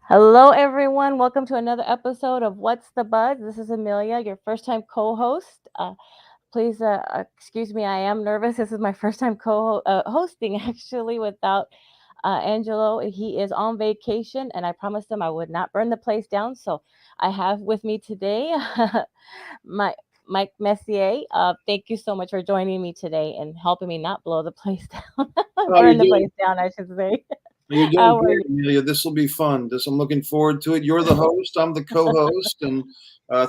Hello, everyone. Welcome to another episode of What's the Buzz? This is Amelia, your first time co host. Please excuse me, I am nervous. This is my first time hosting, actually, without Angelo. He is on vacation, and I promised him I would not burn the place down. So I have with me today my Mike Messier. Thank you so much for joining me today and helping me not blow the place down, Oh, burn the place down, I should say. you're doing How are great, you? Amelia. This will be fun. I'm looking forward to it. You're the host. I'm the co-host, and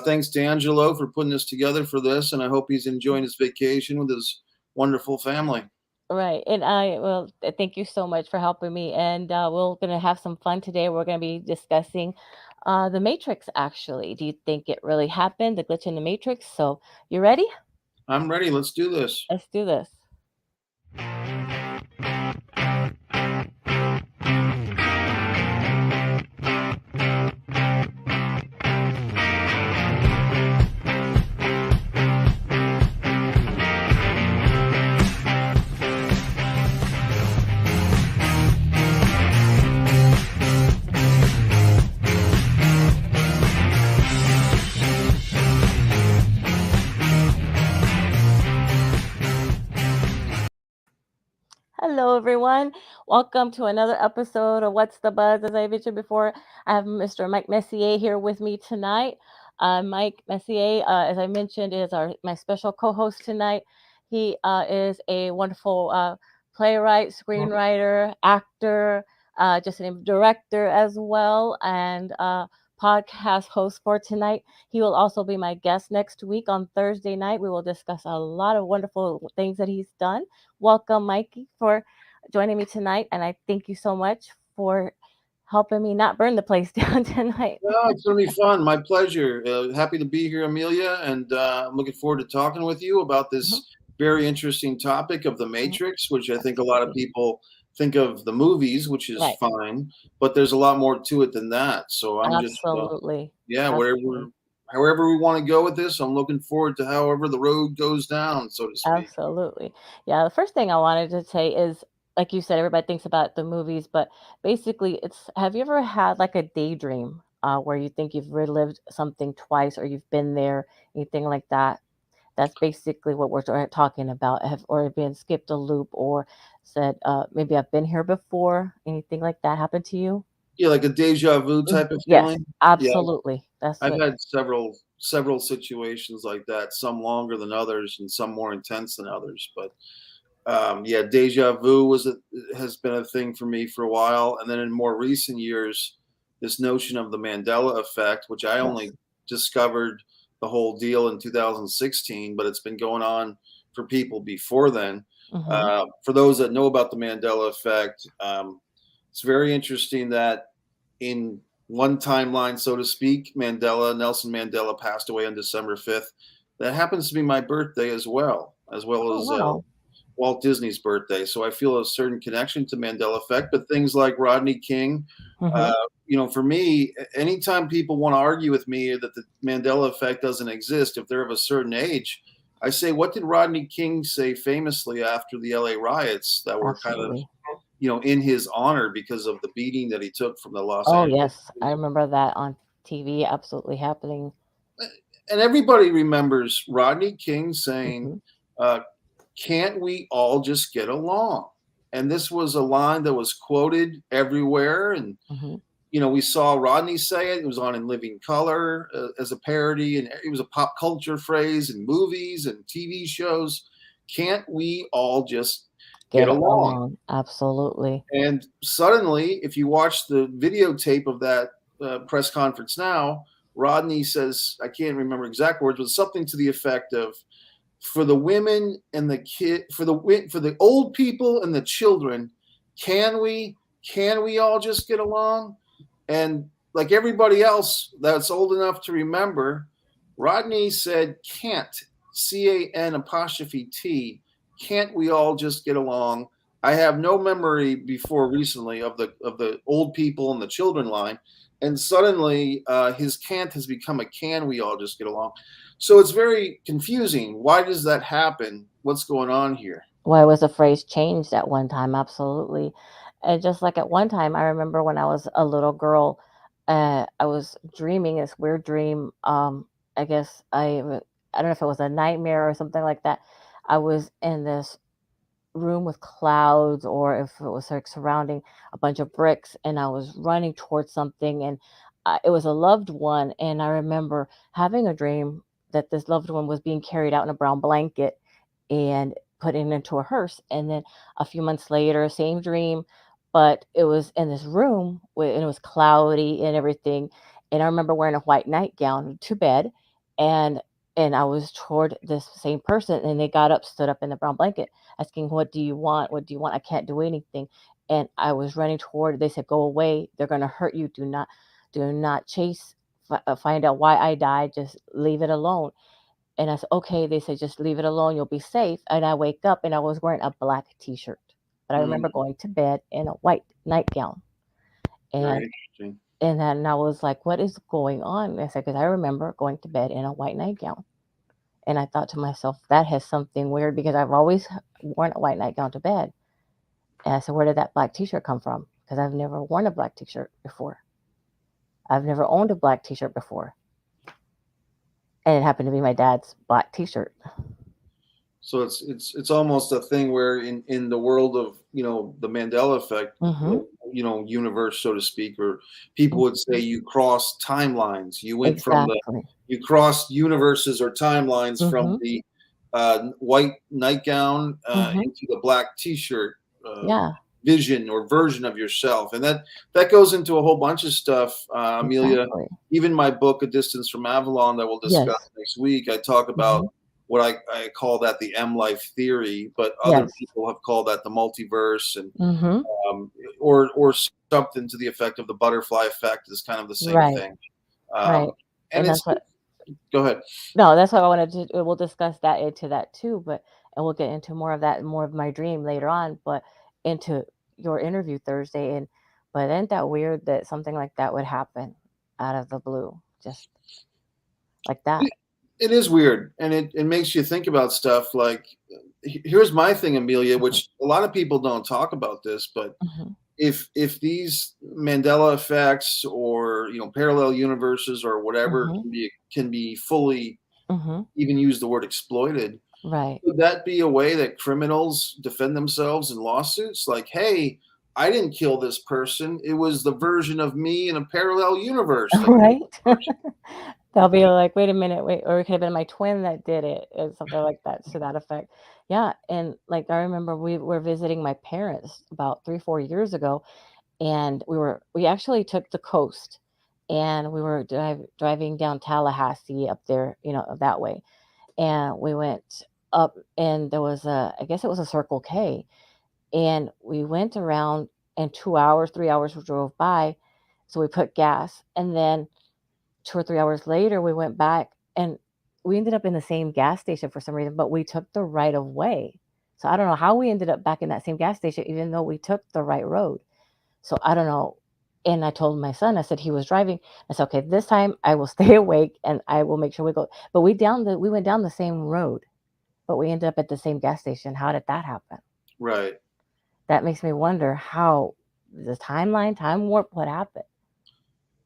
thanks to Angelo for putting this together for this. And I hope he's enjoying his vacation with his wonderful family. Right. And thank you so much for helping me. And we're going to have some fun today. We're going to be discussing the Matrix, actually. Do you think it really happened, the glitch in the Matrix? So, you ready? I'm ready. Let's do this. Let's do this. Hello, everyone. Welcome to another episode of What's the Buzz? As I mentioned before, I have Mr. Mike Messier here with me tonight. Mike Messier, as I mentioned, is my special co-host tonight. He is a wonderful playwright, screenwriter, actor, just a director as well, and podcast host for tonight. He will also be my guest next week on Thursday night. We will discuss a lot of wonderful things that he's done. Welcome, Mikey, for joining me tonight. And I thank you so much for helping me not burn the place down tonight. No, it's going to be fun. My pleasure. Happy to be here, Amelia, and I'm looking forward to talking with you about Mhm. this very interesting topic of the Mhm. Matrix, which I think a lot of Absolutely. people think of the movies, which is Right. fine, but there's a lot more to it than that. So I'm just Absolutely. yeah, Absolutely. however we want to go with this, I'm looking forward to however the road goes down, so to speak. Absolutely. Yeah, the first thing I wanted to say is, like you said, everybody thinks about the movies, but basically, it's have you ever had like a daydream where you think you've relived something twice or you've been there, anything like that? That's basically what we're talking about. Have or been skipped a loop or said, maybe I've been here before. Anything like that happened to you? Yeah, like a deja vu type of Yes, feeling. Yeah, absolutely. That's I've what. had several situations like that, some longer than others and some more intense than others. But yeah, deja vu has been a thing for me for a while, and then in more recent years, this notion of the Mandela effect, which I Yes. only discovered the whole deal in 2016, but it's been going on for people before then. Hmm. For those that know about the Mandela effect, it's very interesting that in one timeline, so to speak, Nelson Mandela passed away on December 5th. That happens to be my birthday as well Oh as wow. Walt Disney's birthday. So I feel a certain connection to Mandela effect. But things like Rodney King, Hmm. uh, for me, anytime people want to argue with me that the Mandela effect doesn't exist, if they're of a certain age, I say, what did Rodney King say famously after the LA riots that were kind of, Absolutely. in his honor because of the beating that he took from the Los Oh Angeles yes, I police? remember that on TV. Absolutely happening. And everybody remembers Rodney King saying, Hmm. uh, can't we all just get along? And this was a line that was quoted everywhere. And, Hmm. we saw Rodney say it. It was on In Living Color as a parody, and it was a pop culture phrase in movies and TV shows. Can't we all just get Get along? along. Absolutely. And suddenly, if you watch the videotape of that press conference now, Rodney says, I can't remember exact words, but something to the effect of, for the women and the kid, for the old people and the children, can we all just get along? And like everybody else that's old enough to remember, Rodney said, can't, CAN apostrophe T, can't we all just get along? I have no memory before recently of the old people and the children line, and suddenly his can't has become a can we all just get along? So it's very confusing. Why does that happen? What's going on here? Why was the phrase changed at one time? Absolutely. And just like at one time, I remember when I was a little girl, I was dreaming this weird dream. I guess I don't know if it was a nightmare or something like that. I was in this room with clouds, or if it was like surrounding a bunch of bricks, and I was running towards something, and it was a loved one. And I remember having a dream that this loved one was being carried out in a brown blanket and put into a hearse. And then a few months later, same dream, but it was in this room and it was cloudy and everything. And I remember wearing a white nightgown to bed, and I was toward this same person, and they got up, stood up in the brown blanket, asking, "What do you want? What do you want? I can't do anything." And I was running toward. They said, "Go away. They're going to hurt you. Do not chase. Find out why I died. Just leave it alone." And I said, "Okay." They said, "Just leave it alone. You'll be safe." And I wake up, and I was wearing a black T-shirt, but I Mm, remember going to bed in a white nightgown. And very interesting. then I was like, "What is going on?" And I said, "Because I remember going to bed in a white nightgown." And I thought to myself, that has something weird, because I've always worn a white nightgown to bed. And I said, "Where did that black T-shirt come from?" Because I've never worn a black T-shirt before. I've never owned a black T-shirt before. And it happened to be my dad's black T-shirt. So it's almost a thing where in the world of the Mandela effect, Mm-hmm. universe, so to speak, or people would say you cross timelines. Exactly. You crossed universes or timelines from Mm-hmm. the white nightgown Mm-hmm. into the black T-shirt uh, Yeah. vision or version of yourself, and that goes into a whole bunch of stuff, Amelia. Exactly. Even my book, A Distance from Avalon, that we'll discuss Yes. next week, I talk about Mm-hmm. what I call that the M life theory, but other Yes. people have called that the multiverse, and Mm-hmm. um, or something to the effect of the butterfly effect is kind of the same Right. thing. Um, Right. and And that's it's what go ahead. No, that's what I wanted to. We'll discuss that into that too, but and we'll get into more of that, more of my dream later on, but into your interview Thursday. And but isn't that weird that something like that would happen out of the blue, just like that? It, it is weird, and it makes you think about stuff like here's my thing, Amelia, Mhm, which a lot of people don't talk about this, but mhm, if these Mandela effects or parallel universes or whatever mhm, can be fully, mhm. even use the word exploited, Right. would that be a way that criminals defend themselves in lawsuits? Like, hey, I didn't kill this person. It was the version of me in a parallel universe that killed Right. this person. They'll be like, "Wait a minute, wait," or it could have been my twin that did it, or something like that, to that effect. Yeah, and like I remember we were visiting my parents about 3, 4 years ago, and we actually took the coast, and we were driving down Tallahassee up there, that way. And we went up, and there was I guess it was a Circle K, and we went around, and 2 hours, 3 hours we drove by. So we put gas, and then 2 or 3 hours later we went back, and we ended up in the same gas station for some reason, but we took the right of way. So I don't know how we ended up back in that same gas station, even though we took the right road. So I don't know. And I told my son, I said he was driving. I said, "Okay, this time I will stay awake and I will make sure we go." But we went down the same road, but we ended up at the same gas station. How did that happen? Right. That makes me wonder how the timeline, time warp, what happened?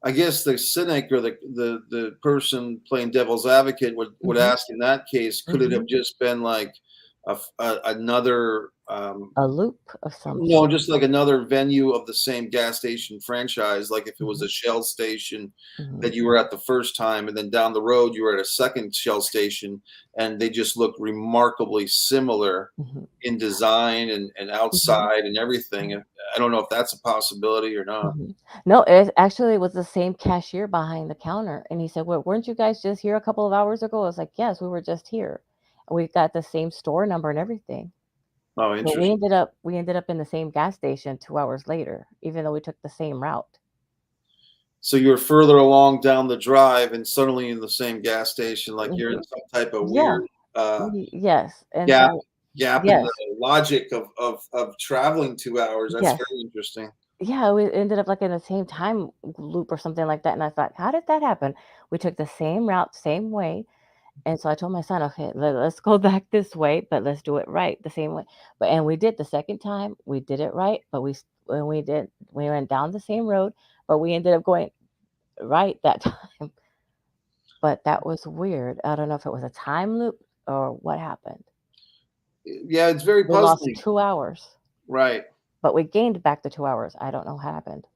I guess the cynic or the person playing devil's advocate would Hmm. ask in that case, could it have Hmm. just been like another A loop of some no, sort. just like another venue of the same gas station franchise, like if it was Hmm. a Shell station Hmm. that you were at the first time, and then down the road you were at a second Shell station, and they just look remarkably similar Hmm. in design and Hmm. outside and everything. I don't know if that's a possibility or not. Hmm. No, it actually was the same cashier behind the counter. And he said, "Well, weren't you guys just here a couple of hours ago?" I was like, "Yes, we were just here. And we got the same store number and everything." Oh, But interesting. we ended up in the same gas station 2 hours later, even though we took the same route. So you're further along down the drive and suddenly in the same gas station, like you're in Hmm. some type of Yeah. weird uh, Yes. And gap so, gap in yes, the logic of traveling 2 hours. That's yes. very interesting. Yeah, we ended up like in the same time loop or something like that. And I thought, how did that happen? We took the same route, same way. And so I told my son, "Okay, let's go back this way, but let's do it right the same way." But and we did the second time, we did it right, but when we went down the same road, but we ended up going right that time. But that was weird. I don't know if it was a time loop or what happened. Yeah, it's very We lost puzzling. 2 hours, Right. but we gained back the 2 hours. I don't know what happened.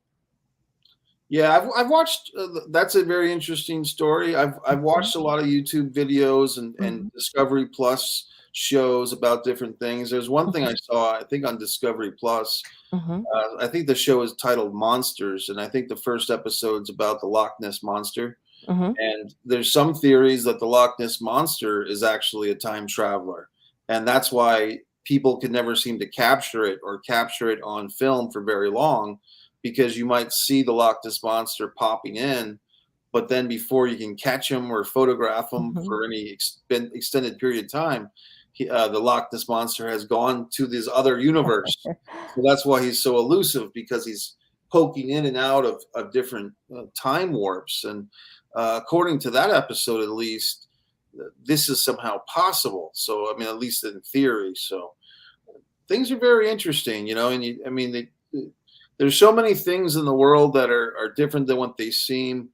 Yeah, I've watched. That's a very interesting story. I've Mhm, watched a lot of YouTube videos and mhm, Discovery Plus shows about different things. There's one thing I mhm, saw, I think on Discovery Plus. mhm, I think the show is titled Monsters, and I think the first episode's about the Loch Ness monster. mhm, And there's some theories that the Loch Ness monster is actually a time traveler, and that's why people can never seem to capture it or capture it on film for very long, because you might see the Loch Ness monster popping in, but then before you can catch him or photograph him mhm. for any extended period of time, the Loch Ness monster has gone to this other universe. So that's why he's so elusive, because he's poking in and out of different time warps. And according to that episode, at least, this is somehow possible. So, I mean, at least in theory. So things are very interesting, and I mean, there's so many things in the world that are different than what they seem.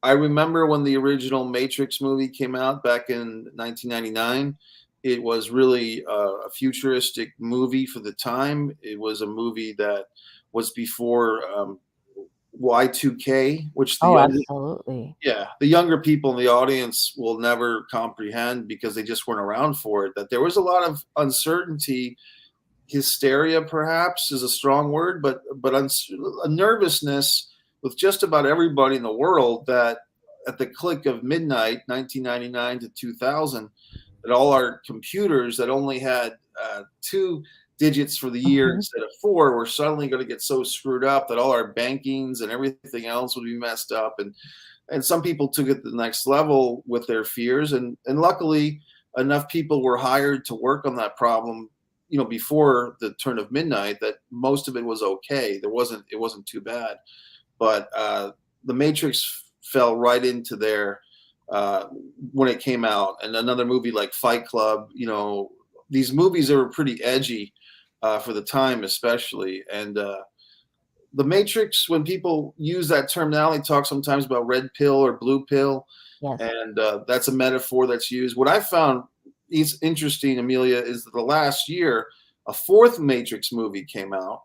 I remember when the original Matrix movie came out back in 1999. It was really a futuristic movie for the time. It was a movie that was before Y2K, which Oh, absolutely. the younger people in the audience will never comprehend because they just weren't around for it. That there was a lot of uncertainty, hysteria perhaps is a strong word, but a nervousness with just about everybody in the world, that at the click of midnight 1999 to 2000, that all our computers that only had 2 digits for the year Mhm, instead of four were suddenly going to get so screwed up that all our bankings and everything else would be messed up. And some people took it to the next level with their fears, and luckily enough people were hired to work on that problem, before the turn of midnight, that most of it was okay. It wasn't too bad. But the Matrix fell right into there uh, when it came out. And another movie like Fight Club, these movies that were pretty edgy for the time, especially. And the Matrix, when people use that term now, they talk sometimes about red pill or blue pill, yes. and that's a metaphor that's used. What I found is interesting, Amelia, is that the last year a fourth Matrix movie came out,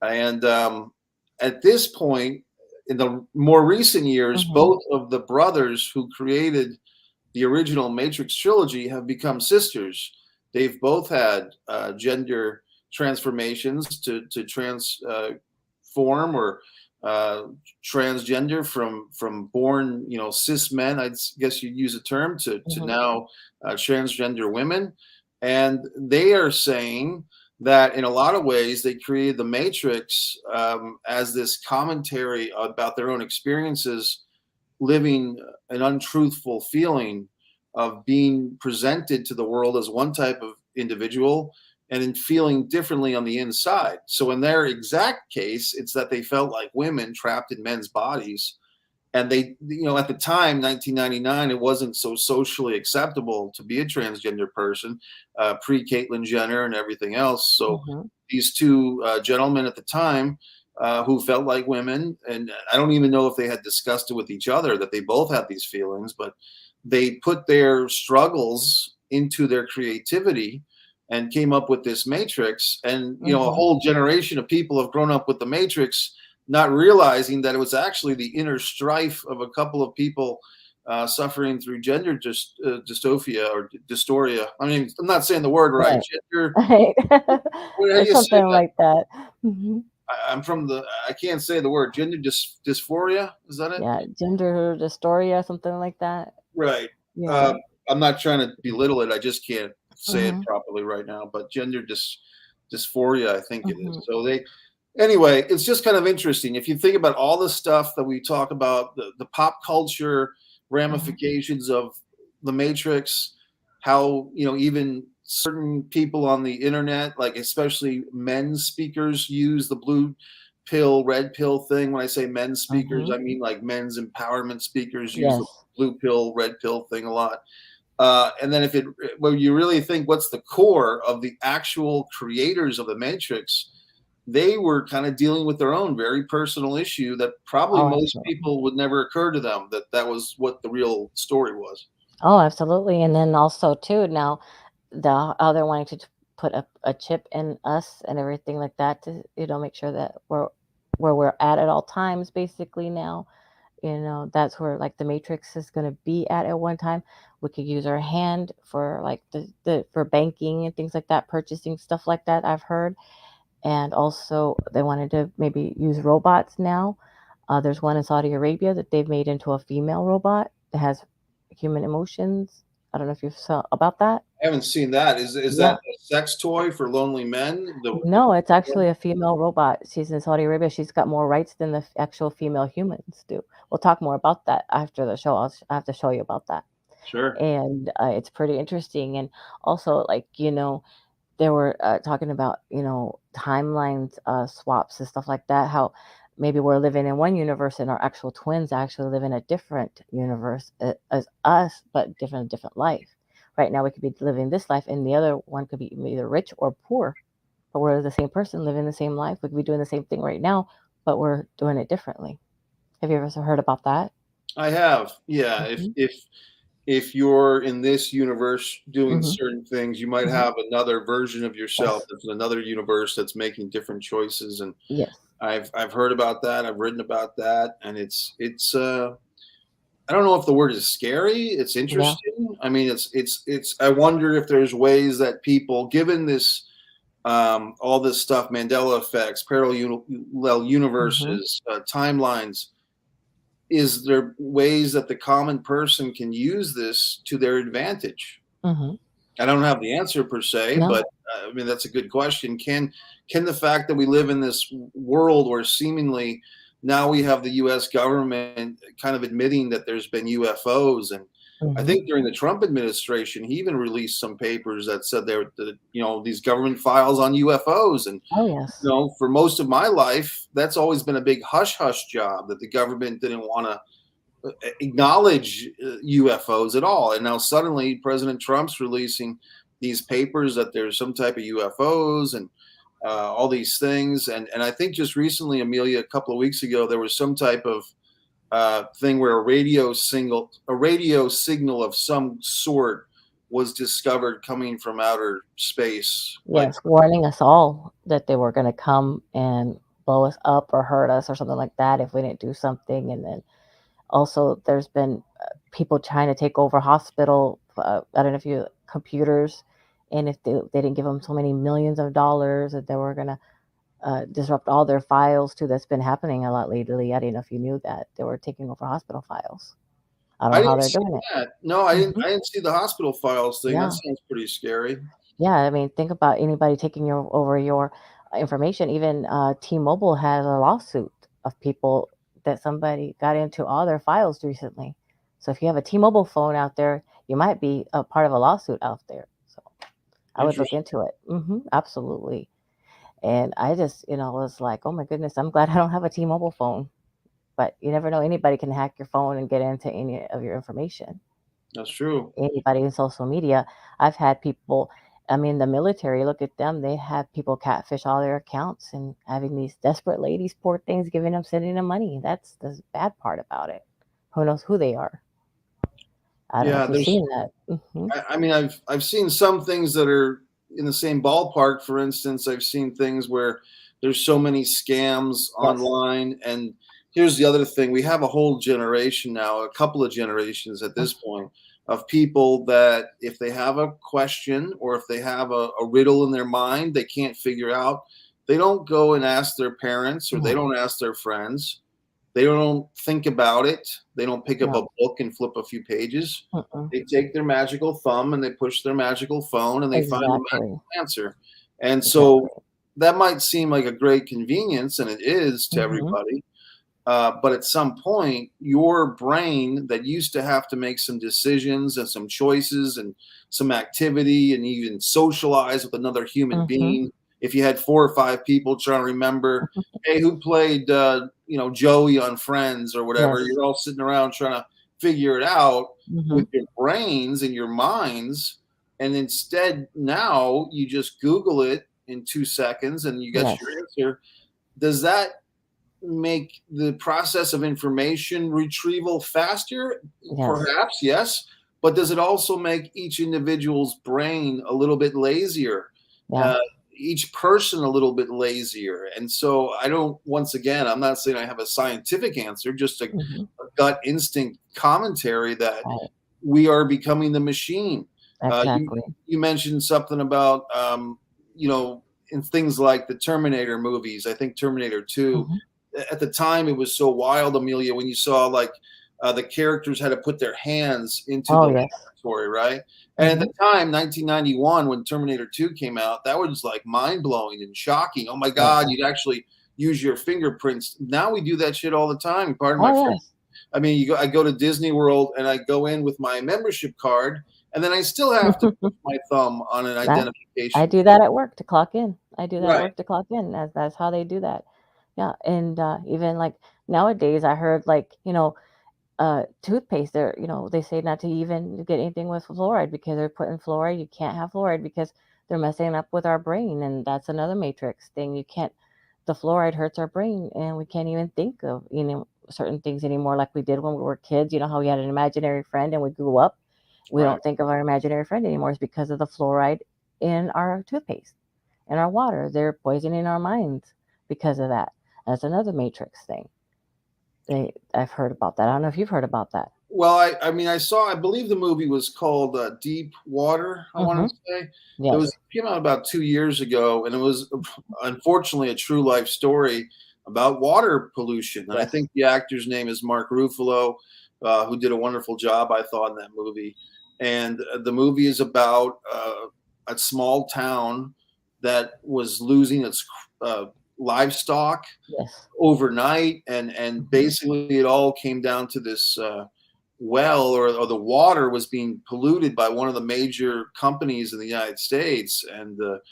and at this point, in the more recent years, Mhm, both of the brothers who created the original Matrix trilogy have become sisters. They've both had gender transformations to transform or uh, transgender from born, cis men, I guess you'd use a term, to mhm, now transgender women. And they are saying that in a lot of ways they created the Matrix as this commentary about their own experiences, living an untruthful feeling of being presented to the world as one type of individual and in feeling differently on the inside. So in their exact case, it's that they felt like women trapped in men's bodies. And they, at the time, 1999, it wasn't so socially acceptable to be a transgender person, pre Caitlyn Jenner and everything else. So mhm, these two gentlemen at the time, who felt like women, and I don't even know if they had discussed it with each other that they both had these feelings, but they put their struggles into their creativity and came up with this Matrix. And a mhm. whole generation of people have grown up with the Matrix, not realizing that it was actually the inner strife of a couple of people suffering through gender dystophia or dystoria. I mean, I'm not saying the word right. Right, Gender. right. How do It's you say something that? like that. Mhm. I'm from the. I can't say the word. Gender dysphoria. Is that it? Yeah, gender dysphoria, something like that. Right. Yeah. Uh, I'm not trying to belittle it. I just can't say it Mhm, properly right now. But gender dysphoria, I think it is. mhm, So anyway, it's just kind of interesting. If you think about all the stuff that we talk about, the pop culture mhm, ramifications of the Matrix, how, even certain people on the internet, like especially men's speakers, use the blue pill, red pill thing. When I say men's speakers, mhm. I mean like men's empowerment speakers use the Yes. blue pill, red pill thing a lot. And then when you really think what's the core of the actual creators of the Matrix, they were kind of dealing with their own very personal issue that probably Oh, most absolutely. people would never occur to them that that was what the real story was. Oh, absolutely. And then also too now they're wanting to put a chip in us and everything like that to make sure that we're where we're at all times basically now. That's where like the matrix is going to be at one time. We could use our hand for like the for banking and things like that, purchasing stuff like that, I've heard. And also they wanted to maybe use robots now. There's one in Saudi Arabia that they've made into a female robot that has human emotions. I don't know if you saw about that. I haven't seen that. Is that Yeah. a sex toy for lonely men? The No, it's actually a female robot. She's in Saudi Arabia. She's got more rights than the actual female humans do. We'll talk more about that after the show. I have to show you about that. Sure. And it's pretty interesting. And also, like, they were talking about, timelines swaps and stuff like that. How maybe we're living in one universe and our actual twins actually live in a different universe as us, but different life. Right now, we could be living this life, and the other one could be either rich or poor, but we're the same person living the same life. We could be doing the same thing right now, but we're doing it differently. Have you ever heard about that? I have. Yeah. Hmm. If you're in this universe doing Hmm. certain things, you might Hmm. have another version of yourself Yes. that's in another universe that's making different choices. And Yes. I've heard about that. I've written about that, and it's I don't know if the word is scary. It's Yeah. interesting. I mean, it's. I wonder if there's ways that people, given this, all this stuff, Mandela effects, parallel Hmm. universes, timelines, is there ways that the common person can use this to their advantage? Hmm. I don't have the answer per se, No. but I mean that's a good question. Can the fact that we live in this world where seemingly now we have the U.S. government kind of admitting that there's been UFOs, and I Hmm. think during the Trump administration, he even released some papers that said there that these government files on UFOs, and Oh, yes. for most of my life, that's always been a big hush hush job that the government didn't want to acknowledge UFOs at all. And now suddenly President Trump's releasing these papers that there's some type of UFOs and all these things. And I think just recently, Amelia, a couple of weeks ago, there was some type of thing where a radio signal of some sort was discovered coming from outer space. Like, Yes, warning us all that they were going to come and blow us up or hurt us or something like that if we didn't do something. And then also, there's been people trying to take over hospital. I don't know if you computers, and if they didn't give them so many millions of dollars, that they were going to disrupt all their files too. That's been happening a lot lately. I didn't know if you knew that they were taking over hospital files. I don't I know how didn't they're see doing it. that. No, I didn't. Hmm. I didn't see the hospital files thing. That Yeah. sounds pretty scary. Yeah, I mean, think about anybody taking over your information. Even T-Mobile has a lawsuit of people that somebody got into all their files recently. So if you have a T-Mobile phone out there, you might be a part of a lawsuit out there. So I would look Interesting. into it. Absolutely. And I just, was like, oh my goodness, I'm glad I don't have a T-Mobile phone. But you never know; anybody can hack your phone and get into any of your information. That's true. Anybody in social media. I've had people, I mean, the military, look at them. They have people catfish all their accounts and having these desperate ladies, poor things, giving them, sending them money. That's the bad part about it. Who knows who they are? I don't know Yeah, if you've there's. seen that. I mean, I've seen some things that are in the same ballpark. For instance, I've seen things where there's so many scams Yes. online. And here's the other thing: we have a whole generation now, a couple of generations at Mm. this point, of people that if they have a question or if they have a riddle in their mind they can't figure out, they don't go and ask their parents or they No, don't ask their friends. They don't think about it. They don't pick up a no. book and flip a few pages. Mm-mm. They take their magical thumb and they push their magical phone and they find the Exactly. magical answer. And Exactly. so that might seem like a great convenience, and it is to Hmm. everybody. But at some point, your brain that used to have to make some decisions and some choices and some activity and even socialize with another human Hmm. being. If you had four or five people trying to remember, hey, who played, Joey on Friends or whatever, Yes. you're all sitting around trying to figure it out Hmm. with your brains and your minds. And instead, now you just Google it in 2 seconds and you get Yes. your answer. Does that make the process of information retrieval faster? Yes. Perhaps, yes. But does it also make each individual's brain a little bit lazier? Yeah. Uh, each person a little bit lazier. And so I don't, once again, I'm not saying I have a scientific answer, just a Hmm. gut instinct commentary that Right. we are becoming the machine. You, Exactly. you mentioned something about, you know, in things like the Terminator movies. I think Terminator 2, Hmm. at the time, it was so wild, Amelia, when you saw like the characters had to put their hands into Oh the yes. laboratory, right? And at Hmm. the time, 1991, when Terminator 2 came out, that was like mind blowing and shocking. Oh my It God, was. you'd actually use your fingerprints. Now we do that shit all the time. Pardon my Oh French. yes. I mean, I go to Disney World and I go in with my membership card, and then I still have to put my thumb on an I I identification. do that at work to clock in. I do that at Right. work to clock in. That's how they do that. Yeah, and even like nowadays, I heard like toothpaste. They say not to even get anything with fluoride because they're putting fluoride. You can't have fluoride because they're messing up with our brain, and that's another matrix thing. You can't. The fluoride hurts our brain, and we can't even think of certain things anymore like we did when we were kids. You know how we had an imaginary friend and we grew up. We Right. don't think of our imaginary friend anymore. It's because of the fluoride in our toothpaste, in our water. They're poisoning our minds because of that. That's another matrix thing. I've heard about that. I don't know if you've heard about that. Well, I mean, I believe the movie was called Deep Water, I want Mm-hmm. to say. Yes. Came out about 2 years ago, and it was unfortunately a true life story about water pollution. And I Yes. think the actor's name is Mark Ruffalo, who did a wonderful job, I thought, in that movie. And the movie is about a small town that was losing its uh, livestock Yes. overnight, and Mm-hmm. basically it all came down to this well, or the water was being polluted by one of the major companies in the United States, and the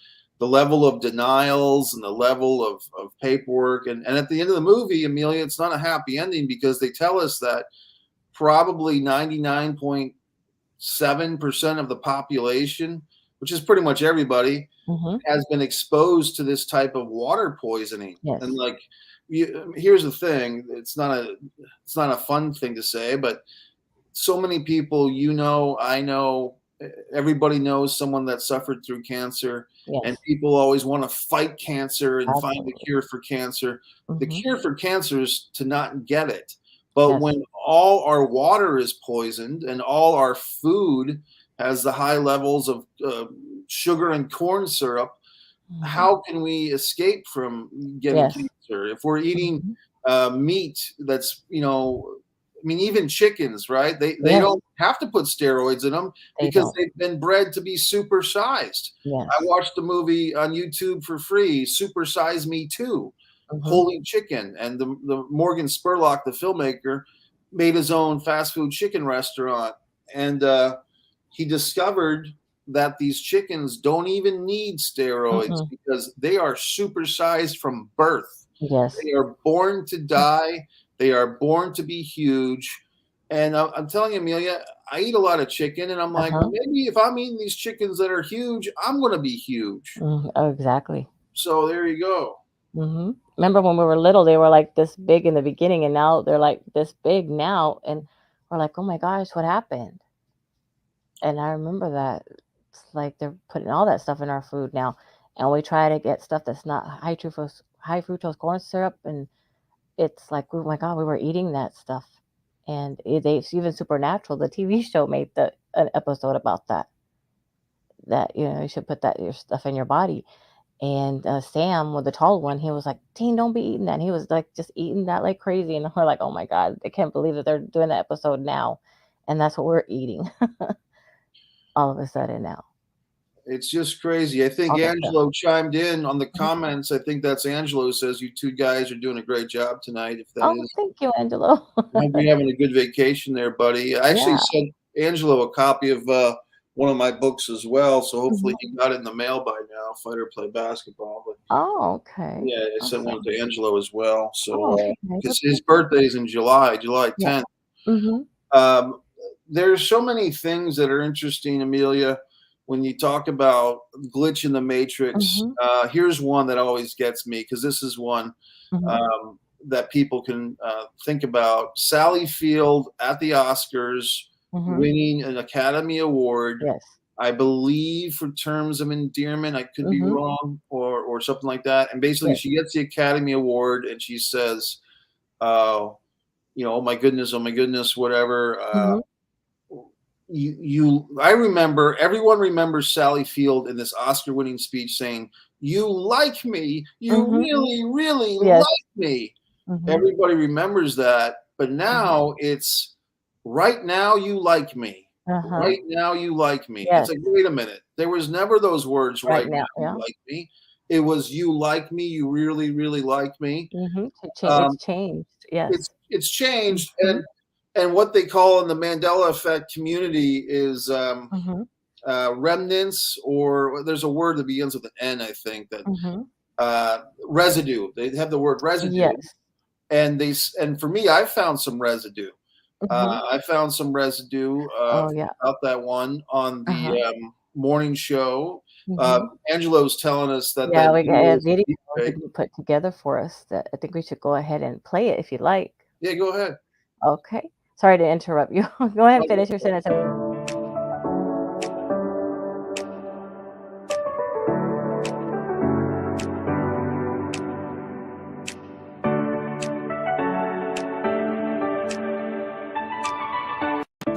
level of denials and the level of paperwork, and at the end of the movie, Amelia, it's not a happy ending because they tell us that probably 99.7% of the population, which is pretty much everybody, Mm-hmm. has been exposed to this type of water poisoning. And Yes. like, here's the thing: it's not a fun thing to say, but so many people, I know, everybody knows someone that suffered through cancer, and Yes. people always want to fight cancer and find the Absolutely. cure for cancer. The Mm-hmm. cure for cancer is to not get it. But Yes. when all our water is poisoned and all our food has the high levels of sugar and corn syrup, Mm-hmm. how can we escape from getting Yes. cancer if we're eating Mm-hmm. meat that's, I mean, even chickens, right? They Yes. don't have to put steroids in them They because don't. they've been bred to be supersized. I Yes. watched a movie on YouTube for free, Super Size Me 2, Mm-hmm. Holy Chicken, and the Morgan Spurlock, the filmmaker, made his own fast food chicken restaurant, and he discovered that these chickens don't even need steroids Mm-mm. because they are supersized from birth. Yes. They are born to die. They are born to be huge. And I'm telling you, Amelia, I eat a lot of chicken, and I'm like, Uh-huh. maybe if I'm eating these chickens that are huge, I'm going to be huge. Mm-hmm. Oh, exactly. So there you go. Mm-hmm. Remember when we were little, they were like this big in the beginning, and now they're like this big now, and we're like, oh my gosh, what happened? And I remember that it's like they're putting all that stuff in our food now, and we try to get stuff that's not high fructose corn syrup, and it's like, oh my god, we were eating that stuff, and it's even Supernatural, the TV show, made an episode about that. That you should put that your stuff in your body. And Sam, with the tall one, he was like, "Teen, don't be eating that." And he was like, just eating that like crazy, and we're like, "Oh my god, I can't believe that they're doing that episode now," and that's what we're eating all of a sudden now. It's just crazy. I think All that stuff. Angelo chimed in on the Mhm. comments. I think that's Angelo, who says you two guys are doing a great job tonight. If that Oh, is, thank you, Angelo. I hope you're having a good vacation there, buddy. I actually Yeah. sent Angelo a copy of one of my books as well, so hopefully Mhm. he got it in the mail by now. Fight or Play Basketball, but Oh, okay. yeah, I sent one Awesome. to Angelo as well. Oh, So okay. because Well, his thank you. birthday is in July Yeah. 10th. Mhm. Um, there's so many things that are interesting, Amelia. when you talk about glitch in the matrix, Mhm. here's one that always gets me, because this is one Mhm. that people can think about. Sally Field at the Oscars Mhm. winning an Academy Award, Yes. I believe for Terms of Endearment. I could be Mhm. wrong, or something like that. And basically, Yes. she gets the Academy Award, and she says, "Oh my goodness, whatever." Mhm. I remember, everyone remembers Sally Field in this Oscar-winning speech saying, "You like me, you Mhm. really, really Yes. like me." Mhm. Everybody remembers that, but Mhm. now it's, "Right now you like me. Uh-huh. Right now you like me." It's Yes. like, wait a minute. There was never those words, Right "Right now now, you yeah. like me." It was, "You like me, you really, really like me." Mhm. Um, It's changed. Yes. it's changed, Mhm. and what they call in the Mandela effect community is Mhm. remnants, or there's a word that begins with an N, I think, that Mhm. residue. They have the word residue, Yes. and for me, I found some residue. Mhm. I found some residue Oh, yeah. about that one on the Uh-huh. morning show. Mhm. Angela's telling us that Yeah, that we got video a is a video deep that fake. you put together for us that I think we should go ahead and play it if you like. Yeah, go ahead. Okay. Sorry to interrupt you. Go ahead and finish your sentence.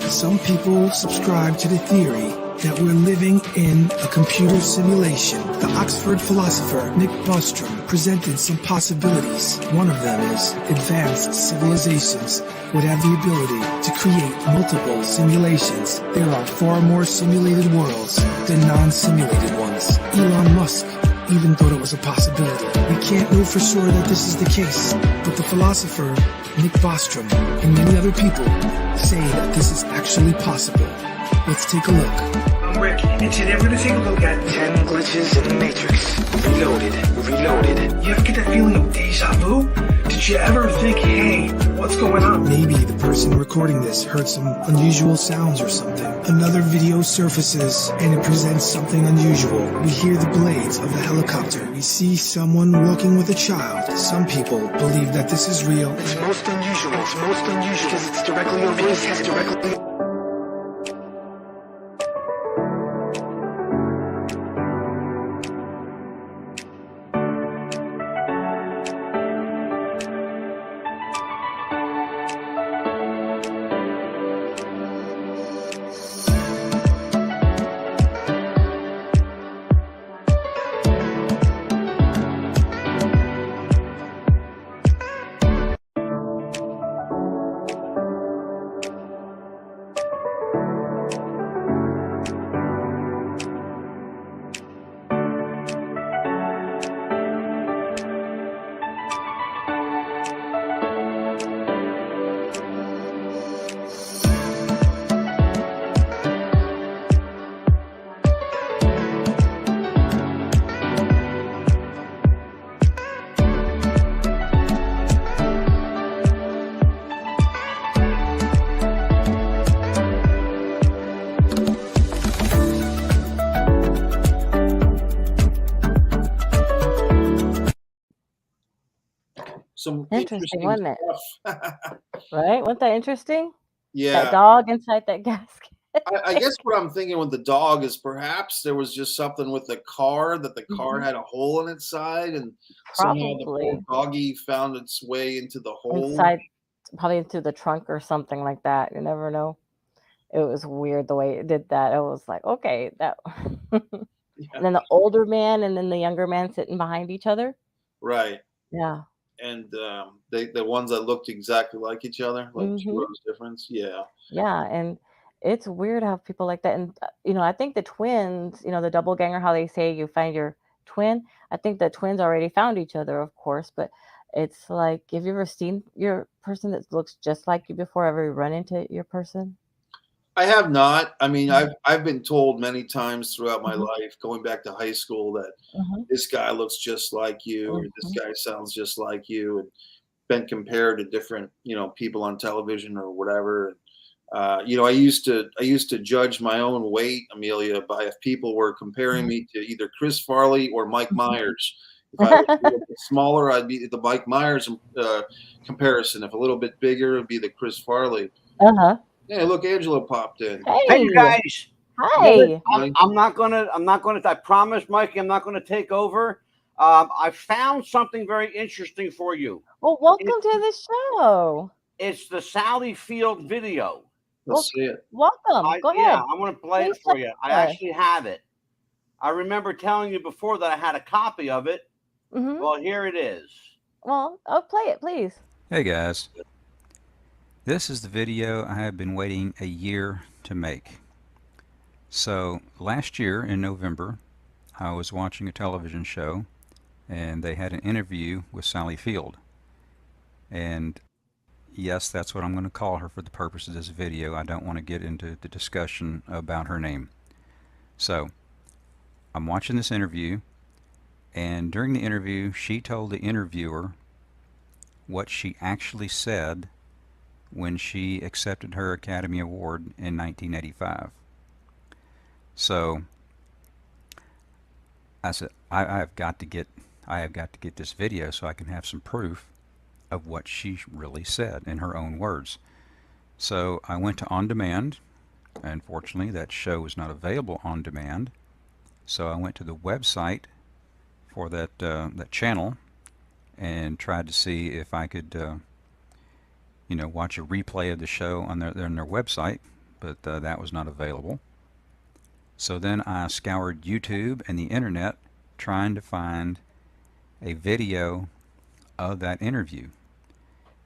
Some people subscribe to the theory that we're living in a computer simulation. The Oxford philosopher Nick Bostrom presented some possibilities. One of them is advanced civilizations would have the ability to create multiple simulations. There are far more simulated worlds than non-simulated ones. Elon Musk even thought it was a possibility. We can't know for sure that this is the case, but the philosopher Nick Bostrom and many other people say that this is actually possible. Let's take a look. I'm Rick, and today we're going to take a look at 10 glitches in the Matrix. Reloaded. You ever get that feeling of deja vu? Did you ever think, hey, what's going on? Maybe the person recording this heard some unusual sounds or something. Another video surfaces, and it presents something unusual. We hear the blades of a helicopter. We see someone walking with a child. Some people believe that this is real. It's most unusual because it's directly over his head. Some Interesting, interesting wasn't it? stuff. Right? Wasn't that interesting? That Yeah. dog inside that gasket. I guess what I'm thinking with the dog is perhaps there was just something with the car, that the car Mhm. had a hole in its side, and somehow the poor Probably doggy found its way into the hole. inside, probably into the trunk or something like that. You never know. It was weird the way it did that. It was like, okay, that. And Yeah, then the older man and then the younger man sitting behind each other. right. Yeah. And the ones that looked exactly like each other, like two Mhm. rows difference. Yeah, Yeah, and it's weird how people like that, and, I think the twins, the doppelganger, how they say you find your twin, I think the twins already found each other, of course, but it's like, have you ever seen your person that looks just like you before? Ever run into your person? I have not. I mean, Mhm. I've been told many times throughout my Mhm. life, going back to high school, that Mhm. this guy looks just like you, or this Mhm. guy sounds just like you, and been compared to different, people on television or whatever. I used to judge my own weight, Amelia, by if people were comparing me to either Chris Farley or Mike Myers. If I was a little bit smaller, I'd be the Mike Myers comparison. If a little bit bigger, it'd be the Chris Farley. Uh-huh. Yeah, look, Angela popped in. Hey, you Hey. guys. Hi. I'm not gonna. I promise, Mikey. I'm not gonna take over. I found something very interesting for you. Well, welcome to the show. It's the Sally Field video. Let's see it. Welcome. Go ahead. Yeah, I want to play it Please for play you. it. I actually have it. I remember telling you before that I had a copy of it. Mm-hmm. Well, here it is. Well, play it, please. Hey guys, this is the video I have been waiting a year to make. So last year in November I was watching a television show and they had an interview with Sally Field, and yes, that's what I'm going to call her for the purpose of this video. I don't want to get into the discussion about her name. So I'm watching this interview, and during the interview she told the interviewer what she actually said when she accepted her Academy Award in 1985. So I said, I have got to get this video so I can have some proof of what she really said in her own words. So I went to On Demand. Unfortunately, that show was not available on demand. So I went to the website for that channel and tried to see if I could watch a replay of the show on their website, but that was not available. So then I scoured YouTube and the internet trying to find a video of that interview.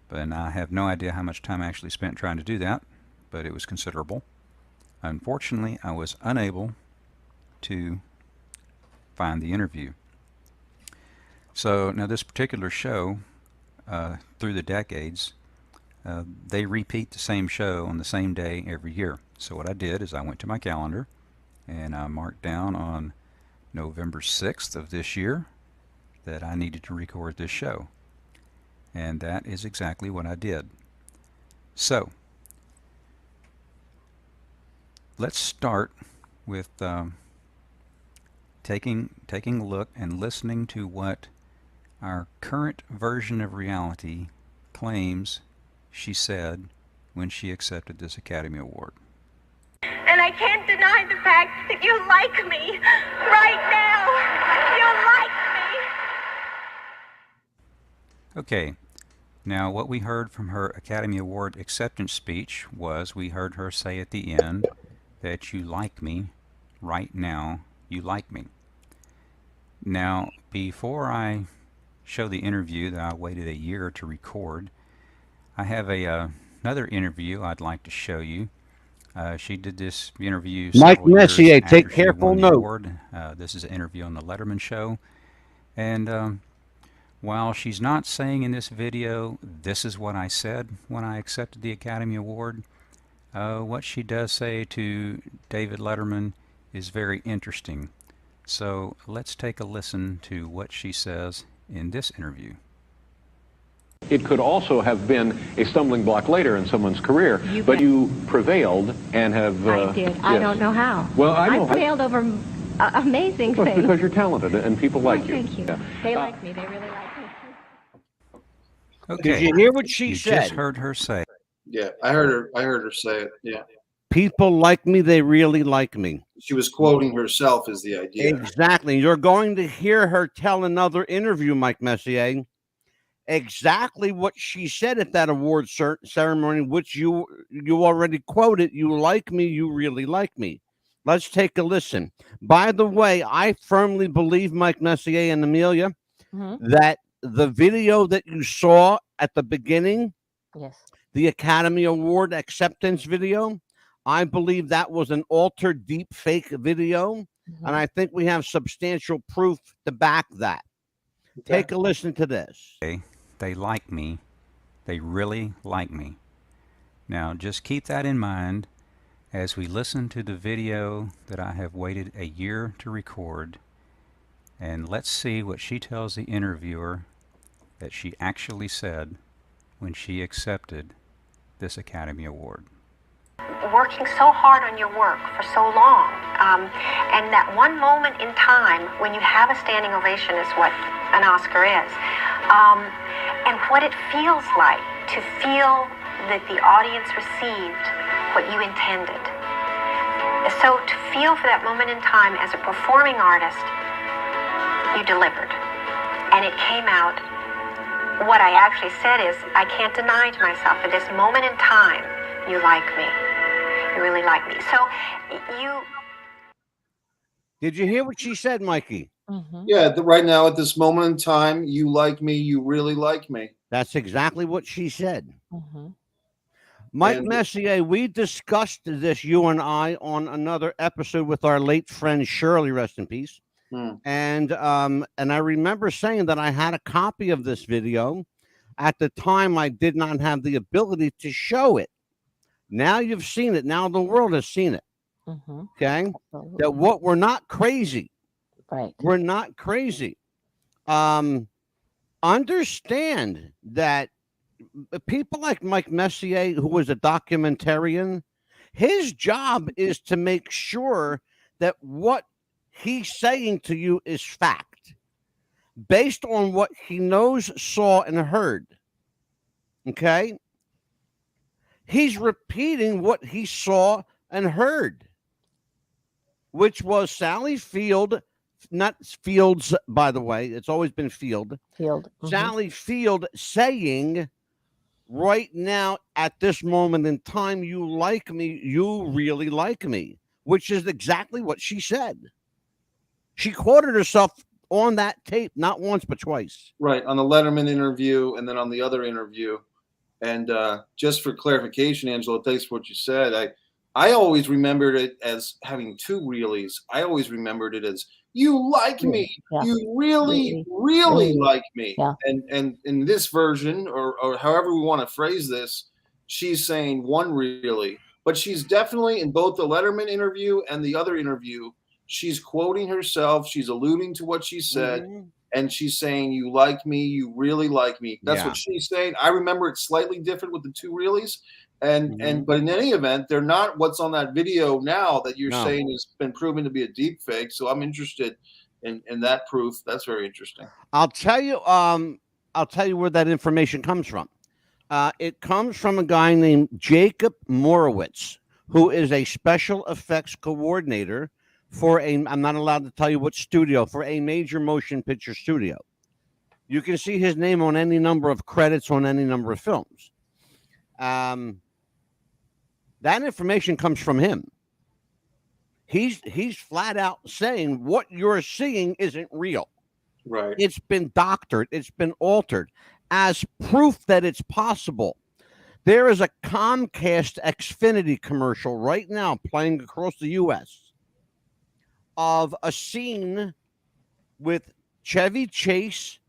But I have no idea how much time I actually spent trying to do that, but it was considerable. Unfortunately, I was unable to find the interview. So now this particular show, through the decades, they repeat the same show on the same day every year. So what I did is I went to my calendar and I marked down on November 6th of this year that I needed to record this show. And that is exactly what I did. So let's start with taking a look and listening to what our current version of reality claims she said when she accepted this Academy Award. And I can't deny the fact that you like me right now. You like me. Okay, now what we heard from her Academy Award acceptance speech was we heard her say at the end that you like me right now, you like me. Now, before I show the interview that I waited a year to record, I have another interview I'd like to show you. She did this interview Mike Messier, take careful note. This is an interview on the Letterman show. And while she's not saying in this video, this is what I said when I accepted the Academy Award, what she does say to David Letterman is very interesting. So let's take a listen to what she says in this interview. It could also have been a stumbling block later in someone's career, but you prevailed and have... I did. I don't know how. Well, I know. I prevailed over amazing Well, things. because you're talented and people like you. Thank you. Yeah. They like me. They really like me. Okay. Did you hear what she You said? just heard her say. Yeah, I heard her say it. Yeah, People like me. They really like me. she was quoting herself is the idea. Exactly. You're going to hear her tell another interview, Mike Messier, exactly what she said at that award ceremony, which you already quoted. You like me. You really like me. Let's take a listen. By the way, I firmly believe, Mike Messier and Amelia, that the video that you saw at the beginning, Yes. the Academy Award acceptance video, I believe that was an altered deep fake video. And I think we have substantial proof to back that. Okay. Take a listen to this. They like me. They really like me. Now, just keep that in mind as we listen to the video that I have waited a year to record. And let's see what she tells the interviewer that she actually said when she accepted this Academy Award. working so hard on your work for so long. And that one moment in time when you have a standing ovation is what an Oscar is. And what it feels like to feel that the audience received what you intended. So to feel for that moment in time as a performing artist, you delivered. And it came out. What I actually said is, I can't deny to myself at this moment in time, you like me. You really like me. So you... Did you hear what she said, Mikey? Mm-hmm. Yeah, right now at this moment in time, you like me. You really like me. That's exactly what she said. Mm-hmm. Mike Messier, we discussed this, you and I, on another episode with our late friend Shirley, rest in peace. And I remember saying that I had a copy of this video. At the time, I did not have the ability to show it. Now you've seen it. Now the world has seen it. Mm-hmm. Okay? Absolutely. That what we're not crazy. Right. We're not crazy. Understand that people like Mike Messier, who was a documentarian, his job is to make sure that what he's saying to you is fact based on what he knows, saw, and heard. Okay? He's repeating what he saw and heard, which was Sally Field, not Fields, by the way. It's always been Field. Mm-hmm. Sally Field saying, right now, at this moment in time, you like me, you really like me, which is exactly what she said. She quoted herself on that tape, not once, but twice. Right, on the Letterman interview and then on the other interview. And just for clarification, Angela, thanks for what you said. I always remembered it as having two reallys. I always remembered it as, you like me. Yeah. You really like me. Yeah. And in this version, or however we want to phrase this, she's saying one really. But she's definitely, in both the Letterman interview and the other interview, she's quoting herself. She's alluding to what she said. Mm-hmm. And she's saying, you like me, you really like me. That's what she's saying. I remember it slightly different with the two reallys. And but in any event, they're not what's on that video now that you're saying has been proven to be a deep fake. So I'm interested in that proof. That's very interesting. I'll tell you where that information comes from. It comes from a guy named Jacob Morowitz, who is a special effects coordinator for I'm not allowed to tell you what studio, for a major motion picture studio. You can see his name on any number of credits on any number of films. That information comes from him. He's flat out saying what you're seeing isn't real. Right. It's been doctored. It's been altered as proof that it's possible. There is a Comcast Xfinity commercial right now playing across the U.S. of a scene with Chevy Chase,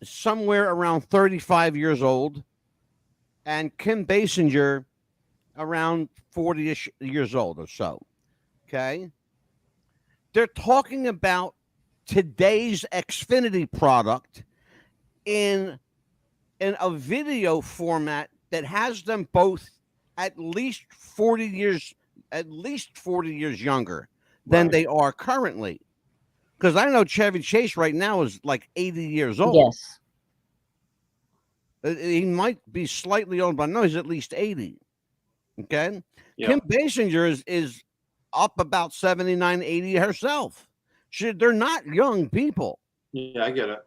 somewhere around 35 years old, and Kim Basinger around 40-ish years old or so. Okay? They're talking about today's Xfinity product in a video format that has them both at least 40 years younger than they are currently. Because I know Chevy Chase right now is like 80 years old. Yes. He might be slightly old, but I know he's at least 80. Okay? Yeah. Kim Basinger is up about 79, 80 herself. They're not young people. Yeah, I get it.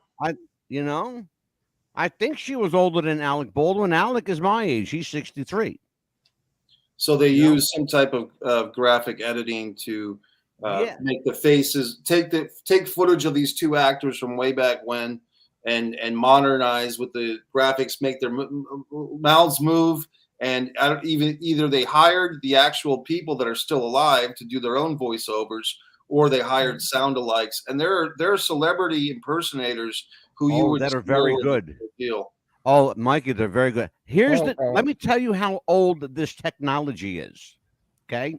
I think she was older than Alec Baldwin. Alec is my age. He's 63. So they use some type of graphic editing to make the faces, take footage of these two actors from way back when, and modernize with the graphics, make their mouths move, and either they hired the actual people that are still alive to do their own voiceovers, or they hired sound-alikes. And there are celebrity impersonators who you would that are very good. Deal. Oh, Mikey, they're very good. Let me tell you how old this technology is. Okay.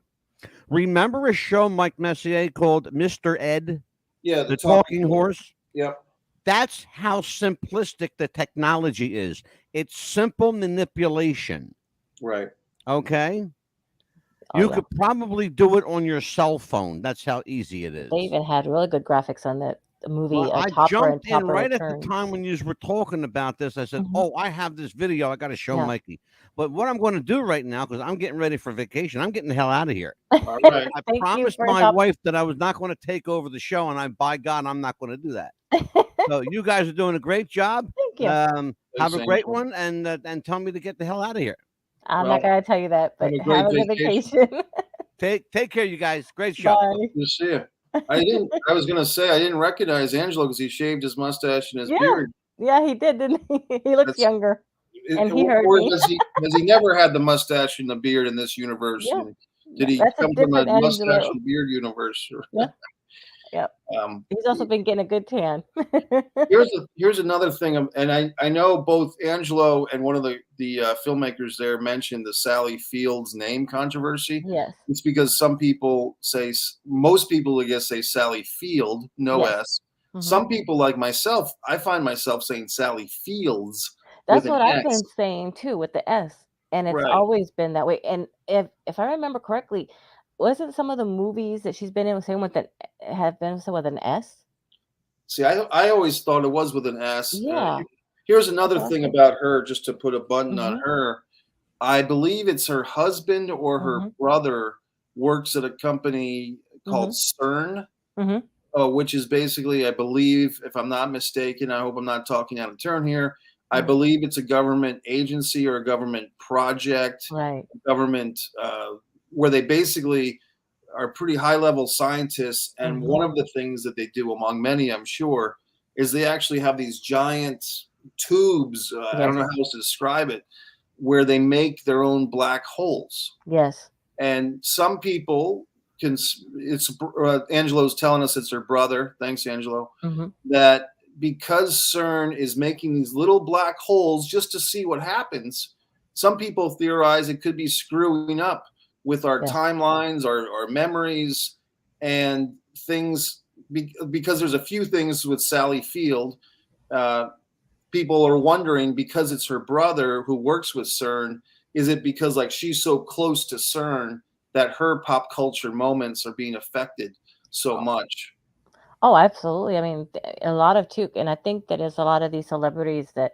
Remember a show, Mike Messier, called Mr. Ed? Yeah. The talking horse? Yep. That's how simplistic the technology is. It's simple manipulation. Right. Okay. Oh, You yeah. could probably do it on your cell phone. That's how easy it is. They even had really good graphics on the movie Well, I Topper and jumped in Topper right at the Returns. time when you were talking about this. I said, Mhm. "Oh, I have this video. I got to show Yeah. Mikey." But what I'm going to do right now, because I'm getting ready for vacation, I'm getting the hell out of here. All right. I Thank you promised for my helping. wife that I was not going to take over the show, and by God, I'm not going to do that. So you guys are doing a great job. Thank you. Have a Thanks, great Angela. one, and tell me to get the hell out of here. I'm Well, not gonna tell you that, but have a great have a good vacation. vacation. Take care, you guys. Great show. Bye. Good to see you. I was gonna say I didn't recognize Angelo because he shaved his mustache and his Yeah. beard. Yeah, he did, didn't he? He looks That's younger. And he heard or me. has he never had the mustache and the beard in this universe? Yeah. Did he That's a come from a different mustache Angelo. and beard universe? Yeah. Yep. He's also been getting a good tan. Here's another thing, and I know both Angelo and one of the filmmakers there mentioned the Sally Fields name controversy. Yes. It's because most people I guess say Sally Field, no Yes. S. Mhm. Some people like myself, I find myself saying Sally Fields That's with what an I've S. been saying too with the S, and it's Right. always been that way. And if I remember correctly, wasn't some of the movies that she's been in saying with have been said with an S? See, I always thought it was with an S. Yeah. Here's another That's what I thing think. about her, just to put a button on Mhm. her. I believe it's her husband or her Mhm. brother works at a company called Mhm. CERN, Mhm. which is basically, I believe, if I'm not mistaken, I hope I'm not talking out of turn here. I Mhm. believe it's a government agency or a government project, Right. government where they basically are pretty high level scientists. And Mhm. one of the things that they do, among many, I'm sure, is they actually have these giant tubes. I don't know Yes. how else to describe it, where they make their own black holes. Yes. And some people can, it's Angelo's telling us it's her brother. Thanks, Angelo. Mhm. That because CERN is making these little black holes just to see what happens, some people theorize it could be screwing up with our Yeah. timelines, our memories, and things. Because there's a few things with Sally Field. People are wondering, because it's her brother who works with CERN, is it because like she's so close to CERN that her pop culture moments are being affected so much? Oh, absolutely. I mean, a lot of too, and I think that it's a lot of these celebrities that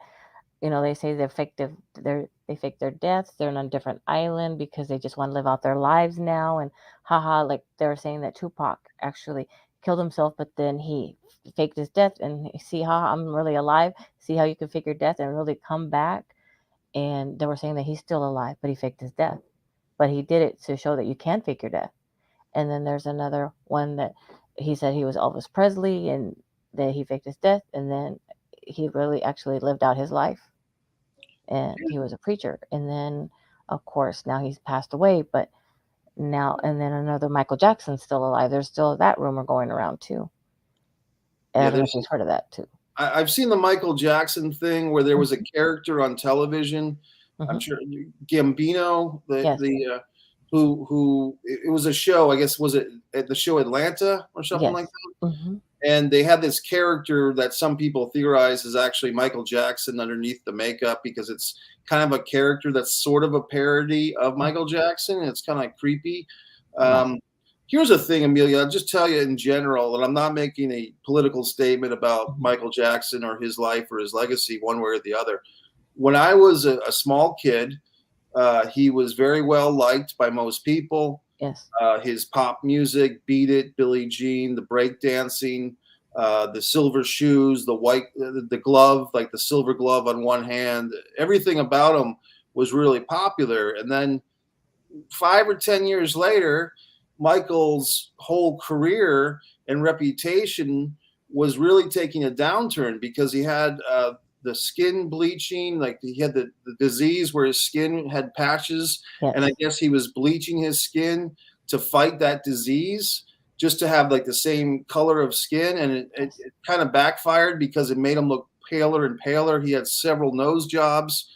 they say they fake their deaths. They're on a different island because they just want to live out their lives now. And haha, like they were saying that Tupac actually killed himself, but then he faked his death. And see, haha, I'm really alive. See how you can fake your death and really come back. And they were saying that he's still alive, but he faked his death. But he did it to show that you can fake your death. And then there's another one that he said he was Elvis Presley and that he faked his death. And then he really actually lived out his life and he was a preacher. And then, of course, now he's passed away. But now, and then another Michael Jackson's still alive. There's still that rumor going around too. And Yeah, I don't know if you've heard of that too. I've seen the Michael Jackson thing where there was a character on television. I'm Mhm. sure Gambino, Yes. who it was a show. I guess, was it at the show Atlanta or something like Yes. that? Mhm. And they had this character that some people theorize is actually Michael Jackson underneath the makeup, because it's kind of a character that's sort of a parody of Michael Jackson. And it's kind of like creepy. Wow. Here's a thing, Amelia. I'll just tell you in general, and I'm not making a political statement about Mhm. Michael Jackson or his life or his legacy one way or the other. When I was a small kid, he was very well liked by most people. Yes. His pop music, Beat It, Billie Jean, the breakdancing, the silver shoes, the glove, like the silver glove on one hand, everything about him was really popular. And then 5 or 10 years later, Michael's whole career and reputation was really taking a downturn because he had the skin bleaching, like he had the disease where his skin had patches. Yes. And I guess he was bleaching his skin to fight that disease, just to have like the same color of skin. And it kind of backfired because it made him look paler and paler. He had several nose jobs.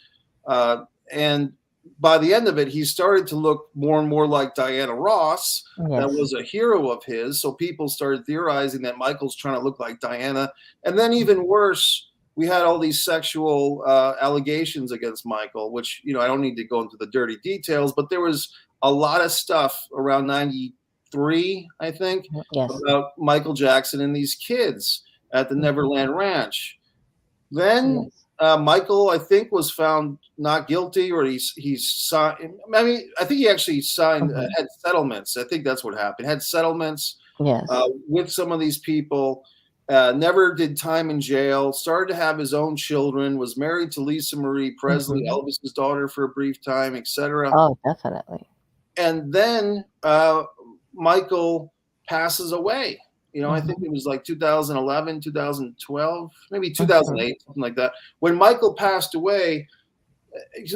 And by the end of it, he started to look more and more like Diana Ross, that Yes. was a hero of his. So people started theorizing that Michael's trying to look like Diana. And then even worse, we had all these sexual allegations against Michael, which, I don't need to go into the dirty details, but there was a lot of stuff around 93, I think, Yes. about Michael Jackson and these kids at the Neverland Ranch. Then Michael, I think, was found not guilty, or he's signed. I mean, I think he actually signed had settlements. I think that's what happened. Had settlements Yes. with some of these people. Never did time in jail. Started to have his own children. Was married to Lisa Marie Presley, Elvis's daughter, for a brief time, etc. Oh, definitely. And then Michael passes away. I think it was like 2011, 2012, maybe 2008, something like that. When Michael passed away,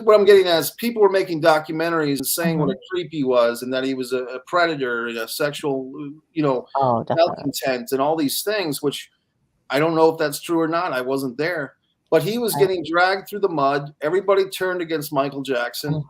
what I'm getting at is people were making documentaries and saying what a creep he was, and that he was a predator and a sexual, malcontent and all these things, which I don't know if that's true or not. I wasn't there. But he was getting dragged through the mud. Everybody turned against Michael Jackson.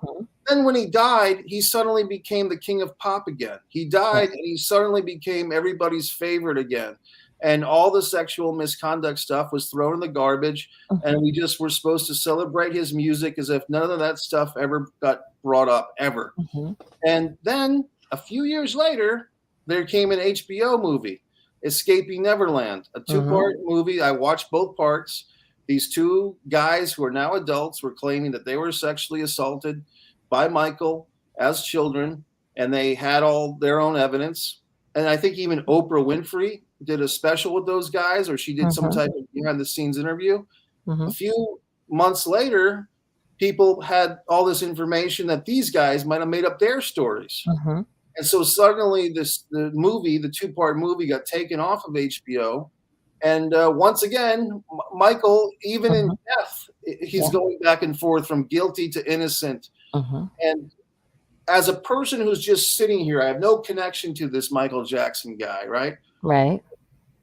Then when he died, he suddenly became the king of pop again. He died and he suddenly became everybody's favorite again. And all the sexual misconduct stuff was thrown in the garbage. And we just were supposed to celebrate his music as if none of that stuff ever got brought up, ever. And then a few years later, there came an HBO movie, Escaping Neverland, a 2-part movie. I watched both parts. These two guys who are now adults were claiming that they were sexually assaulted by Michael as children, and they had all their own evidence. And I think even Oprah Winfrey did a special with those guys, or she did some type of behind-the-scenes interview. A few months later, people had all this information that these guys might have made up their stories. And so suddenly the 2-part movie got taken off of HBO. And once again, Michael, even in death, he's going back and forth from guilty to innocent. And as a person who's just sitting here, I have no connection to this Michael Jackson guy, right? Right.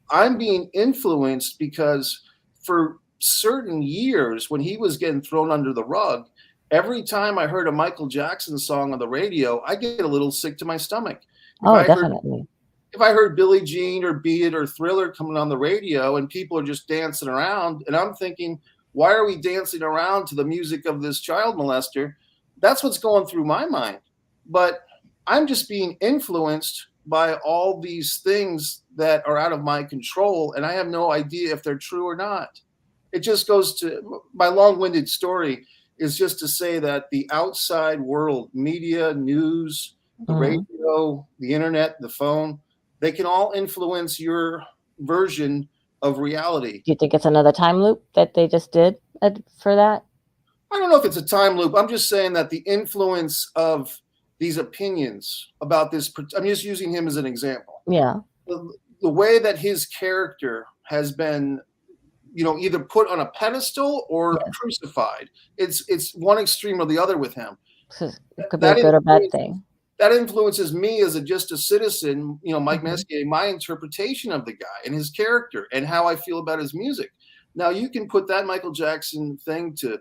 I'm being influenced because for certain years, when he was getting thrown under the rug, every time I heard a Michael Jackson song on the radio, I get a little sick to my stomach. Definitely. If I heard Billie Jean or Beat It or Thriller coming on the radio and people are just dancing around, and I'm thinking, why are we dancing around to the music of this child molester? That's what's going through my mind. But I'm just being influenced by all these things that are out of my control, and I have no idea if they're true or not. It just goes to my long-winded story is just to say that the outside world, media, news, the radio, the internet, the phone, they can all influence your version of reality. Do you think it's another time loop that they just did for that? I don't know if it's a time loop. I'm just saying that the influence of these opinions about this, I'm just using him as an example. Yeah. The way that his character has been, either put on a pedestal or crucified. It's one extreme or the other with him. So it could be a good or bad thing. That influences me as just a citizen, Mike Messier, my interpretation of the guy and his character and how I feel about his music. Now, you can put that Michael Jackson thing to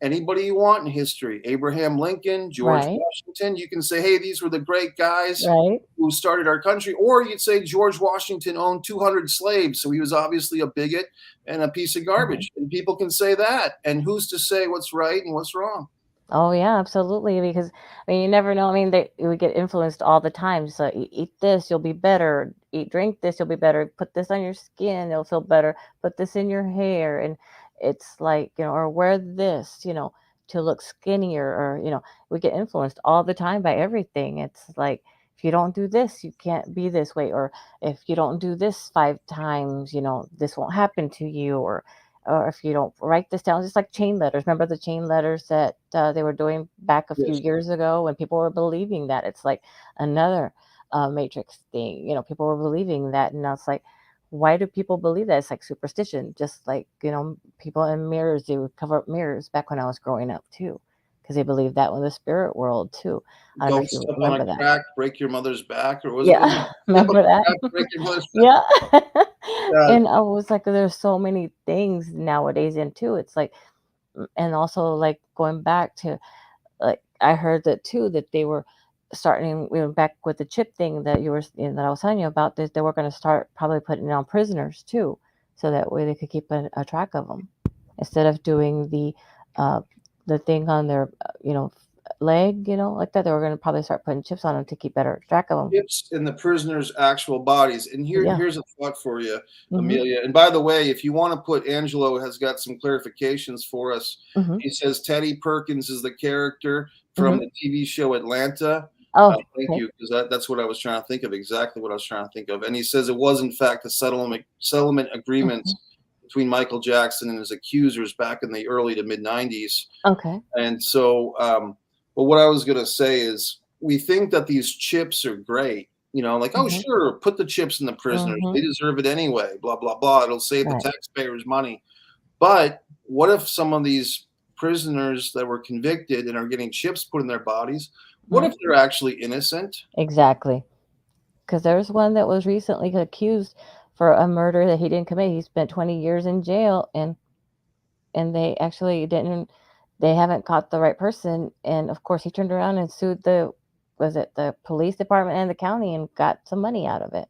anybody you want in history, Abraham Lincoln, George Washington. You can say, hey, these were the great guys who started our country. Or you'd say George Washington owned 200 slaves, so he was obviously a bigot and a piece of garbage. And people can say that. And who's to say what's right and what's wrong? Oh, yeah, absolutely. Because, you never know. We get influeed all the time. So eat this, you'll be better. Drink this, you'll be better. Put this on your skin, you'll feel better. Put this in your hair. And it's like, or wear this, to look skinnier. Or, we get influenced all the time by everything. It's like, if you don't do this, you can't be this way. Or if you don't do this 5 times, this won't happen to you. Or if you don't write this down, just like chain letters. Remember the chain letters that they were doing back a few years ago when people were believing that? It's like another Matrix thing. People were believing that. And I was like, why do people believe that? It's like superstition. Just like, people in mirrors, they would cover up mirrors back when I was growing up too. Because they believed that in the spirit world too. I don't know if you remember that. Crack, break your mother's back, or was it? Remember that? Crack, break your mother's back. And I was like, there's so many things nowadays in too. It's like, and also like going back to, like I heard that too, that they were starting back with the chip thing that that I was telling you about. That they were going to start probably putting it on prisoners too. so that way they could keep a track of them instead of doing the thing on their leg, like that. They were going to probably start putting chips on them to keep better track of them. Chips in the prisoners' actual bodies. And Yeah. here's a thought for you, Mhm. Amelia. And by the way, if you want to put, Angelo has got some clarifications for us. Mhm. He says Teddy Perkins is the character from Mhm. the TV show Atlanta. Oh, Thank okay. you, because that's what I was trying to think of, exactly what I was trying to think of. And he says it was, in fact, a settlement agreement between Michael Jackson and his accusers back in the early to mid-'90s. Okay. And so, but what I was going to say is, we think that these chips are great, like, oh, Mhm. sure, put the chips in the prisoners. Mhm. They deserve it anyway, blah, blah, blah. It'll save Right. the taxpayers money. But what if some of these prisoners that were convicted and are getting chips put in their bodies, what if they're actually innocent? Exactly. Because there's one that was recently accused for a murder that he didn't commit. He spent 20 years in jail, and they actually didn't. They haven't caught the right person, and of course he turned around and sued the police department and the county and got some money out of it.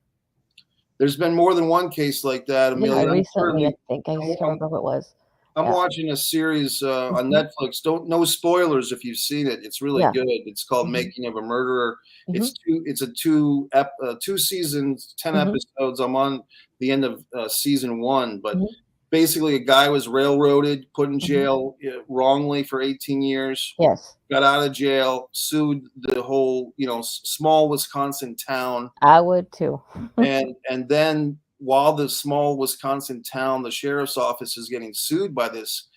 There's been more than one case like that, Yeah, Amelia. recently, I think. I just can't remember who it was. I'm Yeah. watching a series on Netflix. No spoilers if you've seen it. It's really Yeah. good. It's called Mhm. Making of a Murderer. Mhm. It's a two seasons, 10 Mhm. episodes. I'm on the end of season 1, but Mhm. basically a guy was railroaded, put in Mhm. jail wrongly for 18 years. Yes. Got out of jail, sued the whole small Wisconsin town, I would too. and then while the small Wisconsin town, the sheriff's office is getting sued by this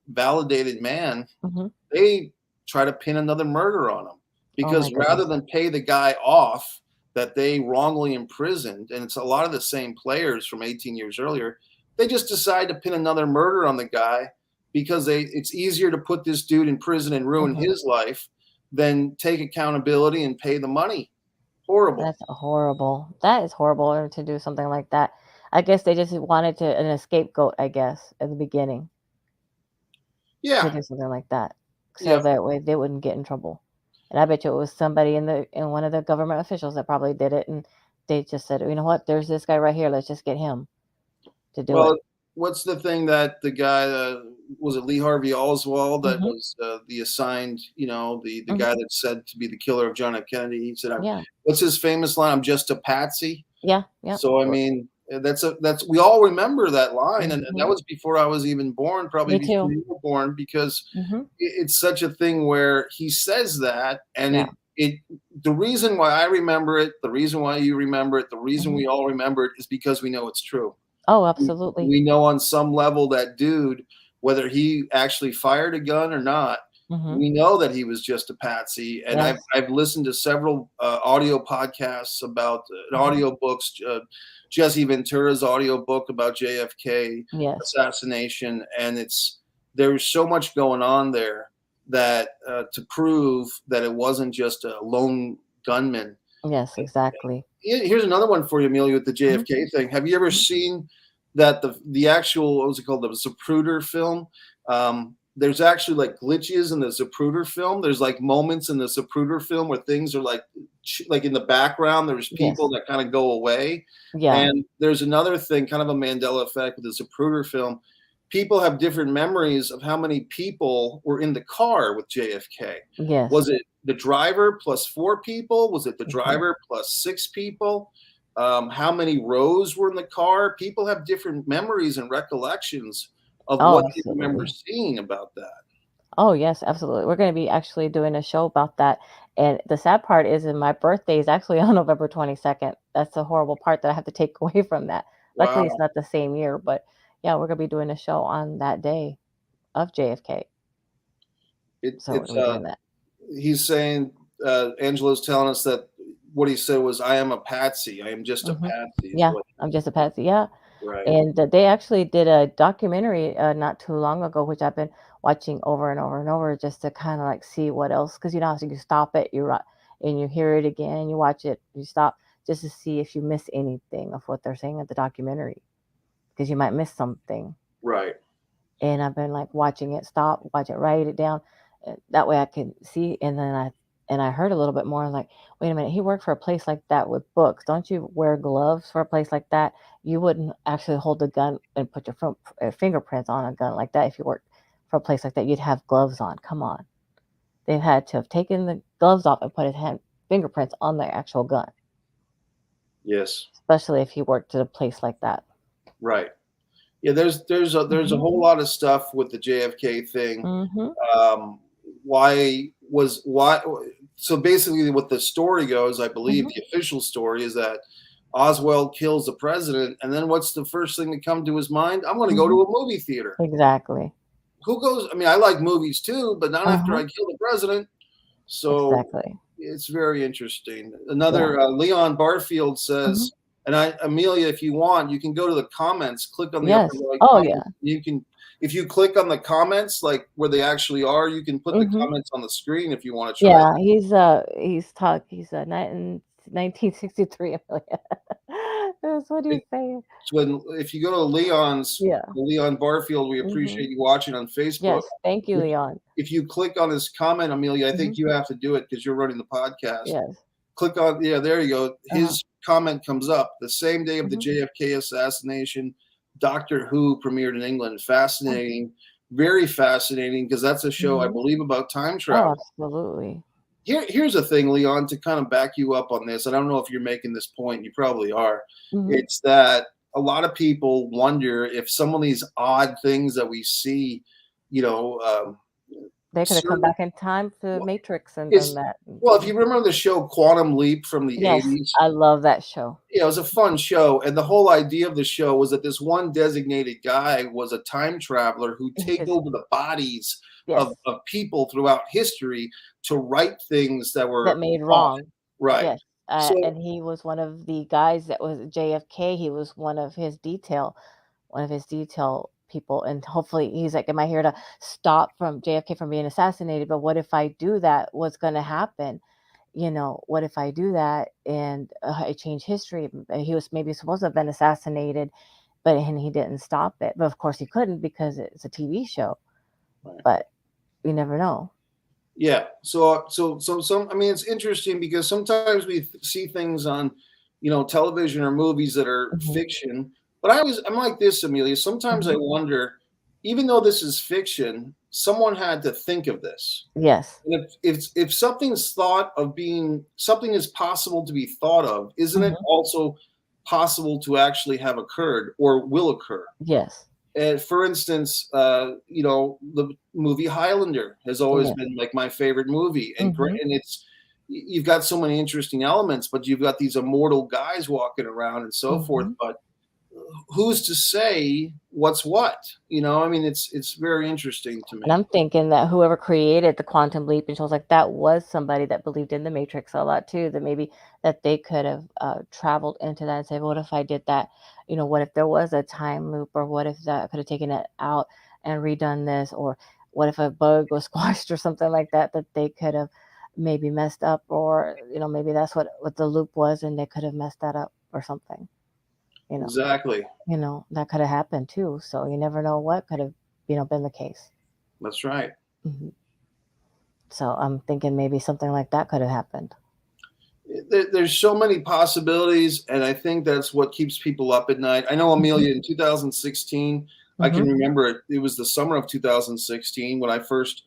validated man, Mhm. they try to pin another murder on him, Oh because my rather goodness. than pay the guy off that they wrongly imprisoned, and it's a lot of the same players from 18 years earlier, they just decide to pin another murder on the guy because it's easier to put this dude in prison and ruin Mhm. his life than take accountability and pay the money. Horrible. That's horrible. That is horrible to do something like that. I guess they just wanted an scapegoat, I guess, at the beginning to Yeah. do something like that, so Yeah. that way they wouldn't get in trouble. And I bet you it was somebody in one of the government officials that probably did it, and they just said, you know what, there's this guy right here. Let's just get him to do Well, it. what's the thing that the guy, was it Lee Harvey Oswald that Mhm. was the assigned, the Mhm. guy that's said to be the killer of John F. Kennedy? He said, Yeah. what's his famous line? I'm just a patsy. Yeah. Yeah. So, I mean, that's we all remember that line. And that Mhm. was before I was even born, probably Me before too. you were born, because Mhm. it's such a thing where he says that, and Yeah. the reason why I remember it, the reason why you remember it, the reason Mhm. we all remember it is because we know it's true. Oh, absolutely. We know on some level that dude, whether he actually fired a gun or not, Mhm. we know that he was just a patsy. And Yes. I've listened to several audio podcasts about Mhm. audio books, Jesse Ventura's audio book about JFK Yes. assassination, and there's so much going on there that to prove that it wasn't just a lone gunman. Yes. Exactly. Here's another one for you, Amelia, with the Mhm. JFK thing. Have you ever Mhm. seen that the actual, what was it called, the Zapruder film? There's actually like glitches in the Zapruder film. There's like moments in the Zapruder film where things are like in the background. There's people Yes. that kind of go away. Yeah. And there's another thing, kind of a Mandela effect with the Zapruder film. People have different memories of how many people were in the car with JFK. Yes. Was it the driver plus 4 people? Was it the Mhm. driver plus 6 people? How many rows were in the car? People have different memories and recollections of Oh, what they remember absolutely. seeing about that. Oh, yes, absolutely. We're going to be actually doing a show about that. And the sad part is, my birthday is actually on November 22nd. That's the horrible part that I have to take away from that. Luckily, it's Wow. not the same year, but yeah, we're going to be doing a show on that day of JFK. So we're It's going to be doing that. he's saying, Angelo's telling us that what he said was, I am a patsy. I am just a Mhm. patsy. Is Yeah, what, I'm just a patsy. Yeah. right. And they actually did a documentary not too long ago, which I've been watching over and over and over just to kind of like see what else. Because how you stop it, and you hear it again, you watch it, you stop just to see if you miss anything of what they're saying at the documentary, because you might miss something. Right. And I've been like watching it, stop, watch it, write it down. That way I can see, and then And I heard a little bit more like, wait a minute, he worked for a place like that with books. Don't you wear gloves for a place like that? You wouldn't actually hold a gun and put your fingerprints on a gun like that if you worked for a place like that. You'd have gloves on. Come on. They had to have taken the gloves off and put his fingerprints on the actual gun. Yes. Especially if he worked at a place like that. Right. Yeah, there's a whole lot of stuff with the JFK thing. So basically what the story goes, I believe the official story is that Oswald kills the president, and then what's the first thing to come to his mind? I'm going to go to a movie theater. Exactly. Who goes? I mean, I like movies too, but not after I kill the president. So it's very interesting. Another Leon Barfield says, and Amelia, if you want, you can go to the comments, click on the upper right comment. You can, if you click on the comments, like where they actually are, you can put the comments on the screen if you want to try. Yeah, he's 1963. That's what he's saying. So if you go to Leon's, Leon Barfield, we appreciate you watching on Facebook. Yes, thank you, Leon. If you click on his comment, Amelia, I think you have to do it because you're running the podcast. Yes. Click on, there you go. His comment comes up. The same day of the JFK assassination, Doctor Who premiered in England. Fascinating, very fascinating, because that's a show, I believe, about time travel. Oh, absolutely. Here's a thing, Leon, to kind of back you up on this. I don't know if you're making this point. You probably are. It's that a lot of people wonder if some of these odd things that we see, they could have come back in time to Matrix and done that. Well, if you remember the show Quantum Leap from the 80s. I love that show. Yeah, it was a fun show. And the whole idea of the show was that this one designated guy was a time traveler who take over the bodies of people throughout history to right things that made wrong. Right. Yes. And he was one of the guys that was JFK. He was one of his detail people, and hopefully he's like, am I here to stop from JFK from being assassinated? But what if I do that? What's going to happen? What if I do that and I change history? He was maybe supposed to have been assassinated, and he didn't stop it. But of course he couldn't because it's a TV show. Right. But you never know. Yeah. So some, I mean, it's interesting because sometimes we see things on, television or movies that are fiction. But I'm like this, Amelia. Sometimes I wonder, even though this is fiction, someone had to think of this. Yes. And if something's thought of being, something is possible to be thought of, isn't it also possible to actually have occurred or will occur? Yes. And for instance, the movie Highlander has always been like my favorite movie, and you've got so many interesting elements, but you've got these immortal guys walking around and so forth. But who's to say what's what? I mean, it's very interesting to me. And I'm thinking that whoever created the quantum leap and shows like that was somebody that believed in the Matrix a lot too, that maybe that they could have traveled into that and say, what if I did that? What if there was a time loop, or what if that could have taken it out and redone this, or what if a bug was squashed or something like that they could have maybe messed up, or maybe that's what the loop was and they could have messed that up or something. Exactly. That could have happened too. So you never know what could have, been the case. That's right. So I'm thinking maybe something like that could have happened. There's so many possibilities, and I think that's what keeps people up at night. I know, Amelia, in 2016, I can remember it. It was the summer of 2016 when I first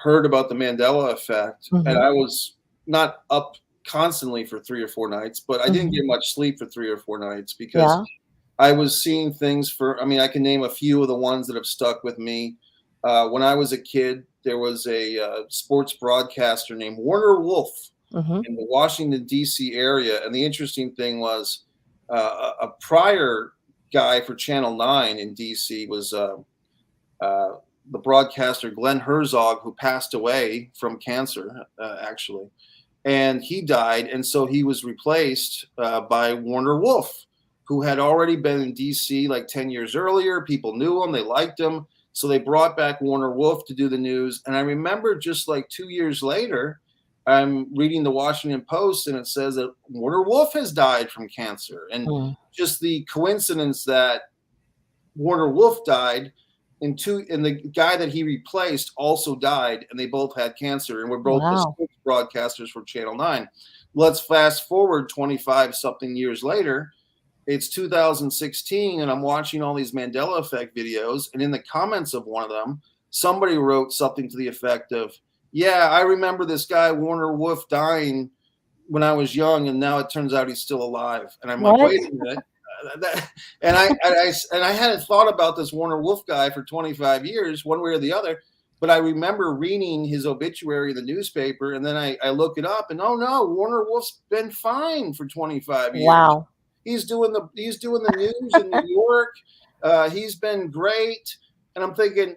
heard about the Mandela effect, and I was not up constantly for 3 or 4 nights, but I didn't get much sleep for 3 or 4 nights because I was seeing things I can name a few of the ones that have stuck with me. When I was a kid, there was a sports broadcaster named Warner Wolf in the Washington, D.C. area. And the interesting thing was a prior guy for Channel 9 in D.C. was the broadcaster Glenn Herzog, who passed away from cancer, actually. And he died, and so he was replaced by Warner Wolf, who had already been in D.C. like 10 years earlier. People knew him. They liked him. So they brought back Warner Wolf to do the news. And I remember just like 2 years later, I'm reading the Washington Post, and it says that Warner Wolf has died from cancer. And just the coincidence that Warner Wolf died, and the guy that he replaced also died, and they both had cancer and were both the broadcasters for Channel 9. Let's fast forward 25 something years later. It's 2016, and I'm watching all these Mandela Effect videos, and in the comments of one of them, somebody wrote something to the effect of, yeah, I remember this guy, Warner Wolf, dying when I was young, and now it turns out he's still alive. And I'm like, wait a minute. And I hadn't thought about this Warner Wolf guy for 25 years, one way or the other. But I remember reading his obituary in the newspaper, and then I look it up, and oh no, Warner Wolf's been fine for 25 years. Wow. He's doing the news in New York. He's been great. And I'm thinking,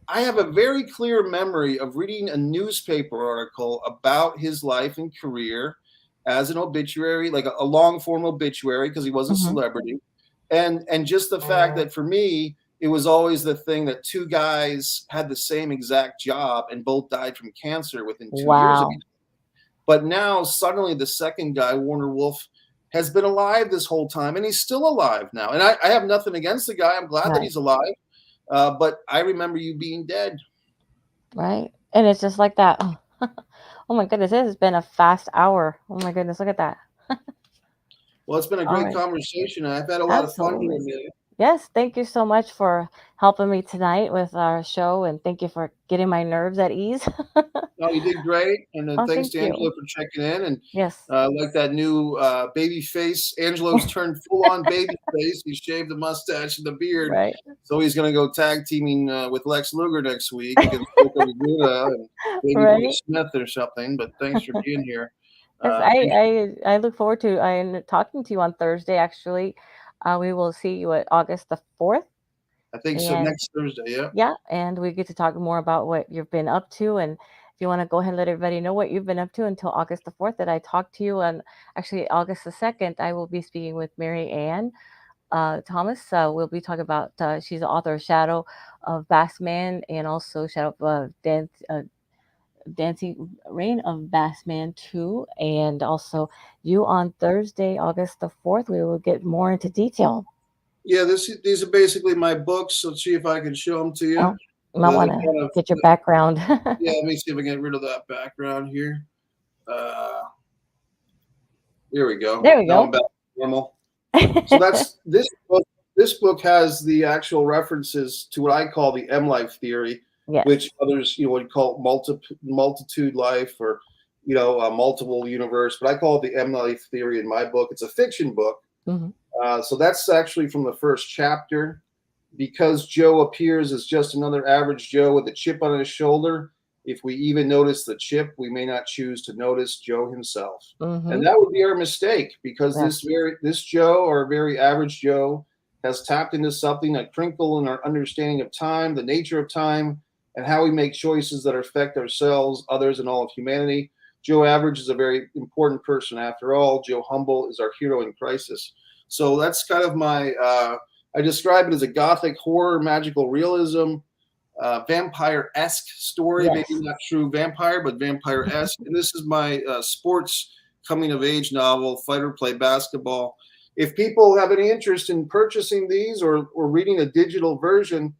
I have a very clear memory of reading a newspaper article about his life and career as an obituary, like a long form obituary, because he was a celebrity. And just the fact that for me, it was always the thing that two guys had the same exact job and both died from cancer within 2 years of each other. But now suddenly the second guy, Warner Wolf, has been alive this whole time, and he's still alive now. And I have nothing against the guy. I'm glad that he's alive. But I remember you being dead. Right. And it's just like that. Oh my goodness, it has been a fast hour. Oh my goodness, look at that. Well, it's been a great conversation. I've had a lot of fun here, Amelia. Yes, thank you so much for helping me tonight with our show, and thank you for getting my nerves at ease. No, you did great, and thanks to Angelo for checking in. And yes, like that new baby face, Angelo's turned full on baby face. He shaved the mustache and the beard, right. So he's going to go tag teaming with Lex Luger next week against Coco Laguna and maybe Will Smith or something. But thanks for being here. Yes, I look forward to talking to you on Thursday. Actually, we will see you at August the 4th. I think so. Next Thursday, yeah. Yeah, and we get to talk more about what you've been up to, and if you want to go ahead and let everybody know what you've been up to until August the 4th that I talked to you. And actually, August the 2nd, I will be speaking with Mary Ann Thomas. We'll be talking about, she's the author of Shadow of Bassman and also Shadow of Dancing Reign of Bassman 2. And also you on Thursday, August the 4th, we will get more into detail. Yeah, these are basically my books. Let's see if I can show them to you. Oh, I want to get your background. Yeah, let me see if I can get rid of that background here. Here we go. There we go. I'm back to normal. So that's this book. This book has the actual references to what I call the M life theory, which others would call multitude life or multiple universe. But I call it the M life theory in my book. It's a fiction book. So that's actually from the first chapter. Because Joe appears as just another average Joe with a chip on his shoulder, if we even notice the chip, we may not choose to notice Joe himself. And that would be our mistake, because this Joe, or very average Joe, has tapped into something, a crinkle in our understanding of time, the nature of time, and how we make choices that affect ourselves, others, and all of humanity. Joe Average is a very important person after all. Joe Humble is our hero in crisis. So that's kind of my... I describe it as a gothic horror, magical realism, vampire-esque story. Maybe not true vampire, but vampire-esque. And this is my sports coming-of-age novel, Fight or Play Basketball. If people have any interest in purchasing these or reading a digital version,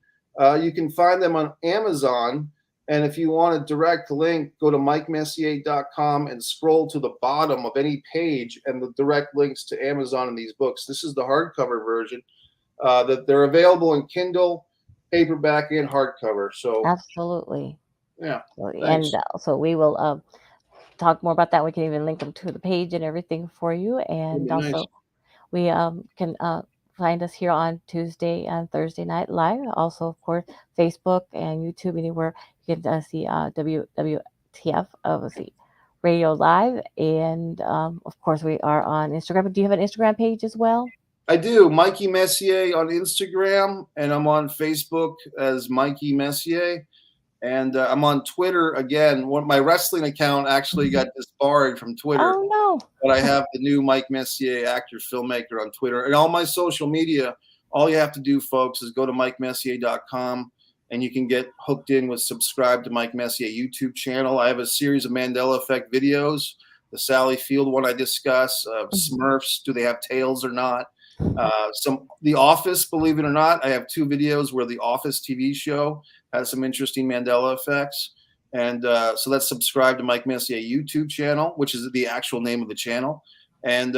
you can find them on Amazon. And if you want a direct link, go to MikeMessier.com and scroll to the bottom of any page and the direct links to Amazon and these books. This is the hardcover version. That they're available in Kindle, paperback, and hardcover. So absolutely, yeah. And so we will talk more about that. We can even link them to the page and everything for you. And also, we can find us here on Tuesday and Thursday night live. Also, of course, Facebook and YouTube, anywhere you can see WWTF obviously Radio Live. And of course, we are on Instagram. Do you have an Instagram page as well? I do. Mikey Messier on Instagram, and I'm on Facebook as Mikey Messier, and I'm on Twitter again. My wrestling account actually got disbarred from Twitter. Oh no! But I have the new Mike Messier, actor, filmmaker, on Twitter, and all my social media. All you have to do, folks, is go to MikeMessier.com, and you can get hooked in with subscribe to Mike Messier YouTube channel. I have a series of Mandela Effect videos. The Sally Field one I discuss. Smurfs, do they have tails or not? The Office, believe it or not, I have 2 videos where the Office TV show has some interesting Mandela effects. And so let's subscribe to Mike Messier YouTube channel, which is the actual name of the channel. And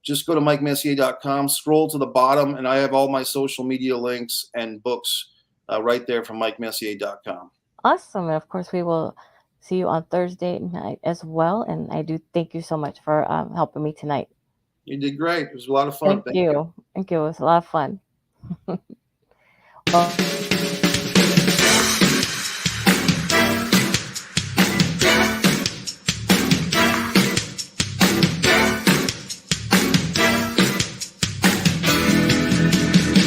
just go to MikeMessier.com, scroll to the bottom, and I have all my social media links and books right there from MikeMessier.com. Awesome. And of course, we will see you on Thursday night as well. And I do thank you so much for helping me tonight. You did great. It was a lot of fun. Thank you. Thank you. It was a lot of fun. Well,